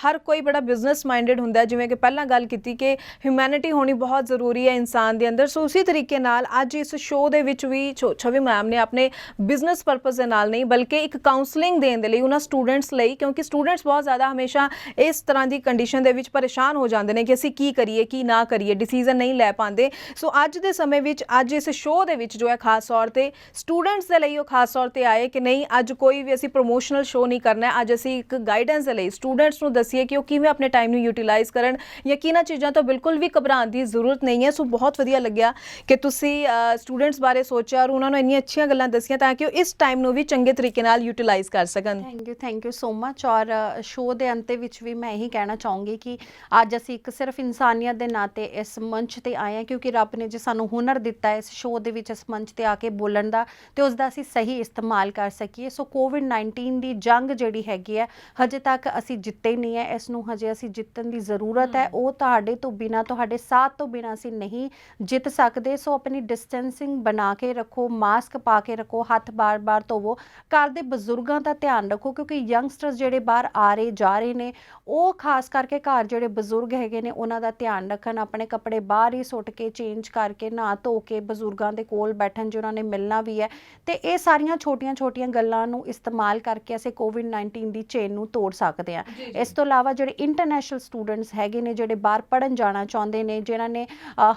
ਹਰ ਕੋਈ ਬੜਾ ਬਿਜ਼ਨਸ ਮਾਈਂਡਡ ਹੁੰਦਾ, ਜਿਵੇਂ ਕਿ ਪਹਿਲਾਂ ਗੱਲ ਕੀਤੀ ਕਿ ਹਿਊਮੈਨਿਟੀ ਹੋਣੀ ਬਹੁਤ ਜ਼ਰੂਰੀ ਹੈ ਇਨਸਾਨ ਦੇ ਅੰਦਰ। ਸੋ ਉਸੇ ਤਰੀਕੇ ਨਾਲ ਅੱਜ ਇਸ ਸ਼ੋਅ ਦੇ ਵਿੱਚ ਵੀ ਛਵੀ ਮੈਮ ਨੇ ਆਪਣੇ ਬਿਜ਼ਨਸ ਪਰਪਸ ਦੇ ਨਾਲ ਨਹੀਂ, ਬਲਕਿ ਇੱਕ ਕਾਉਂਸਲਿੰਗ ਦੇਣ ਦੇ ਲਈ ਉਹਨਾਂ ਸਟੂਡੈਂਟਸ ਲਈ, ਕਿਉਂਕਿ ਸਟੂਡੈਂਟਸ ਬਹੁਤ ਜ਼ਿਆਦਾ ਹਮੇਸ਼ਾ ਇਸ ਤਰ੍ਹਾਂ ਦੀ ਕੰਡੀਸ਼ਨ ਦੇ ਵਿੱਚ ਪਰੇਸ਼ਾਨ ਹੋ ਜਾਂਦੇ ਨੇ ਕਿ ਅਸੀਂ ਕੀ ਕਰੀਏ ਕੀ ਨਾ ਕਰੀਏ, ਡਿਸੀਜ਼ਨ ਨਹੀਂ ਲੈ ਪਾਉਂਦੇ। ਸੋ ਅੱਜ ਦੇ ਸਮੇਂ ਵਿੱਚ, ਅੱਜ ਇਸ ਸ਼ੋਅ ਦੇ ਵਿੱਚ ਜੋ ਹੈ ਖਾਸ ਤੌਰ ਤੇ ਸਟੂਡੈਂਟਸ ਦੇ ਲਈ ਉਹ ਖਾਸ ਤੌਰ ਤੇ ਆਏ ਕਿ ਨਹੀਂ, ਅੱਜ ਕੋਈ ਵੀ ਅਸੀਂ ਪ੍ਰੋਮੋਸ਼ਨਲ ਸ਼ੋਅ ਨਹੀਂ ਕਰਨਾ ਹੈ, ਅੱਜ ਅਸੀਂ ਇੱਕ ਗਾਈਡੈਂਸ ਦੇ ਲਈ ਸਟੂਡੈਂਟਸ ਨੂੰ ਦੱਸੀਏ ਕਿ ਉਹ ਕਿਵੇਂ ਆਪਣੇ ਟਾਈਮ ਨੂੰ ਯੂਟੀਲਾਈਜ਼ ਕਰਨ। ਯਕੀਨਾਂ ਚੀਜ਼ਾਂ ਤੋਂ ਬਿਲਕੁਲ ਵੀ ਘਬਰਾਉਣ ਦੀ ਜ਼ਰੂਰਤ ਨਹੀਂ ਹੈ। ਸੋ ਬਹੁਤ ਵਧੀਆ ਲੱਗਿਆ ਕਿ ਤੁਸੀਂ ਸਟੂਡੈਂਟਸ ਬਾਰੇ ਸੋਚਿਆ ਔਰ ਉਹਨਾਂ ਨੂੰ ਇੰਨੀਆਂ ਅੱਛੀਆਂ ਗੱਲਾਂ ਦੱਸੀਆਂ ਤਾਂ ਕਿ ਉਹ ਇਸ ਟਾਈਮ ਨੂੰ ਵੀ ਚੰਗੇ ਤਰੀਕੇ ਨਾਲ ਯੂਟੀਲਾਈਜ਼ ਕਰ ਸਕਣ। Thank you so much. ਔਰ ਸ਼ੋਅ ਦੇ ਅੰਤ ਵਿੱਚ ਵੀ ਮੈਂ ਇਹੀ ਕਹਿਣਾ ਚਾਹੂੰਗੀ ਕਿ ਅੱਜ ਅਸੀਂ ਇੱਕ ਸਿਰਫ ਇਨਸਾਨੀਅਤ ਦੇ ਨਾਤੇ ਇਸ ਮੰਚ ਤੇ ਆਏ ਹਾਂ, ਕਿਉਂਕਿ ਰੱਬ ਨੇ ਜੇ ਸਾਨੂੰ ਹੁਨਰ ਦਿੱਤਾ ਹੈ ਇਸ ਸ਼ੋਅ ਦੇ ਵਿੱਚ, ਇਸ ਮੰਚ ਤੇ ਆ ਕੇ ਬੋਲਣ ਦਾ, ਤੇ ਉਸ ਦਾ ਅਸੀਂ ਸਹੀ ਇਸਤੇਮਾਲ ਕਰ ਸਕੀਏ। ਸੋ ਕੋਵਿਡ-19 ਦੀ ਜੰਗ ਜਿਹੜੀ ਹੈਗੀ ਹੈ, ਹਜੇ ਤੱਕ ਅਸੀਂ ਜਿੱਤੇ ਨਹੀਂ ਹੈ, ਇਸ ਨੂੰ ਹਜੇ ਅਸੀਂ ਜਿੱਤਣ ਦੀ ਜ਼ਰੂਰਤ ਹੈ। ਉਹ ਤੁਹਾਡੇ ਤੋਂ ਬਿਨਾਂ, ਤੁਹਾਡੇ ਸਾਥ ਤੋਂ ਬਿਨਾਂ ਅਸੀਂ ਨਹੀਂ ਜਿੱਤ ਸਕਦੇ। ਸੋ ਆਪਣੀ ਡਿਸਟੈਂਸਿੰਗ ਬਣਾ ਕੇ ਰੱਖੋ, ਮਾਸਕ ਪਾ ਕੇ ਰੱਖੋ, ਹੱਥ ਬਾਰ-ਬਾਰ ਧੋਵੋ, ਘਰ ਦੇ ਬਜ਼ੁਰਗਾਂ ਦਾ ਧਿਆਨ ਰੱਖੋ, ਕਿਉਂਕਿ ਯੰਗਸਟਰਸ ਜਿਹੜੇ ਬਾਹਰ ਆ ਰਹੇ ਜਾ ਰਹੇ ਨੇ, ਉਹ ਖਾਸ ਕਰਕੇ ਘਰ ਜਿਹੜੇ ਬਜ਼ੁਰਗ ਹੈਗੇ ਨੇ ਉਹਨਾਂ ਦਾ ਧਿਆਨ ਰੱਖਣ। ਰੱਖਣ, ਆਪਣੇ ਕੱਪੜੇ ਬਾਹਰ ਹੀ ਸੁੱਟ ਕੇ ਚੇਂਜ ਕਰਕੇ ਨਹਾ ਧੋ ਕੇ ਬਜ਼ੁਰਗਾਂ ਦੇ ਕੋਲ ਬੈਠਣ ਜੇ ਉਹਨਾਂ ਨੇ ਮਿਲਣਾ ਵੀ ਹੈ। ਤੇ ਇਹ ਸਾਰੀਆਂ ਛੋਟੀਆਂ ਗੱਲਾਂ ਨੂੰ ਇਸਤੇਮਾਲ ਕਰਕੇ ਅਸੀਂ ਕੋਵਿਡ-19 ਦੀ ਚੇਨ ਨੂੰ ਤੋੜ ਸਕਦੇ ਹਾਂ। ਇਸ ਤੋਂ ਇਲਾਵਾ ਜਿਹੜੇ ਇੰਟਰਨੈਸ਼ਨਲ ਸਟੂਡੈਂਟਸ ਹੈਗੇ ਨੇ, ਜਿਹੜੇ ਬਾਹਰ ਪੜ੍ਹਨ ਜਾਣਾ ਚਾਹੁੰਦੇ ਨੇ, ਜਿਨ੍ਹਾਂ ਨੇ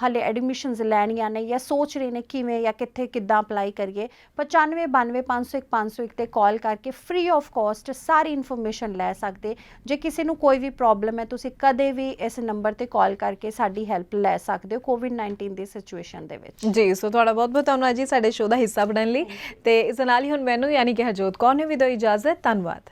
ਹਾਲੇ ਐਡਮਿਸ਼ਨਸ ਲੈਣੀਆਂ ਨੇ ਜਾਂ ਸੋਚ ਰਹੇ ਨੇ ਕਿਵੇਂ ਜਾਂ ਕਿੱਥੇ ਕਿੱਦਾਂ ਅਪਲਾਈ ਕਰੀਏ, 95 92 501 501 ਤੇ ਕਾਲ ਕਰਕੇ free of cost sorry information ਲੈ ਸਕਦੇ। ਜੇ ਕਿਸੇ ਨੂੰ ਕੋਈ ਵੀ ਪ੍ਰੋਬਲਮ ਹੈ, ਤੁਸੀਂ ਕਦੇ ਵੀ ਇਸ ਨੰਬਰ ਤੇ ਕਾਲ ਕਰਕੇ ਸਾਡੀ ਹੈਲਪ ਲੈ ਸਕਦੇ ਹੋ ਕੋਵਿਡ-19 ਦੀ ਸਿਚੁਏਸ਼ਨ ਦੇ ਵਿੱਚ। ਜੀ, ਸੋ ਤੁਹਾਡਾ ਬਹੁਤ ਬਹੁਤ ਧੰਨਵਾਦ ਜੀ ਸਾਡੇ ਸ਼ੋਅ ਦਾ ਹਿੱਸਾ ਬਣਨ ਲਈ। ਤੇ ਇਸ ਦੇ ਨਾਲ ਹੀ ਹੁਣ ਮੈਨੂੰ ਯਾਨੀ ਕਿ ਹਰਜੋਤ ਕੌਰ ਨੂੰ ਵੀ ਦਿਓ ਇਜਾਜ਼ਤ। ਧੰਨਵਾਦ।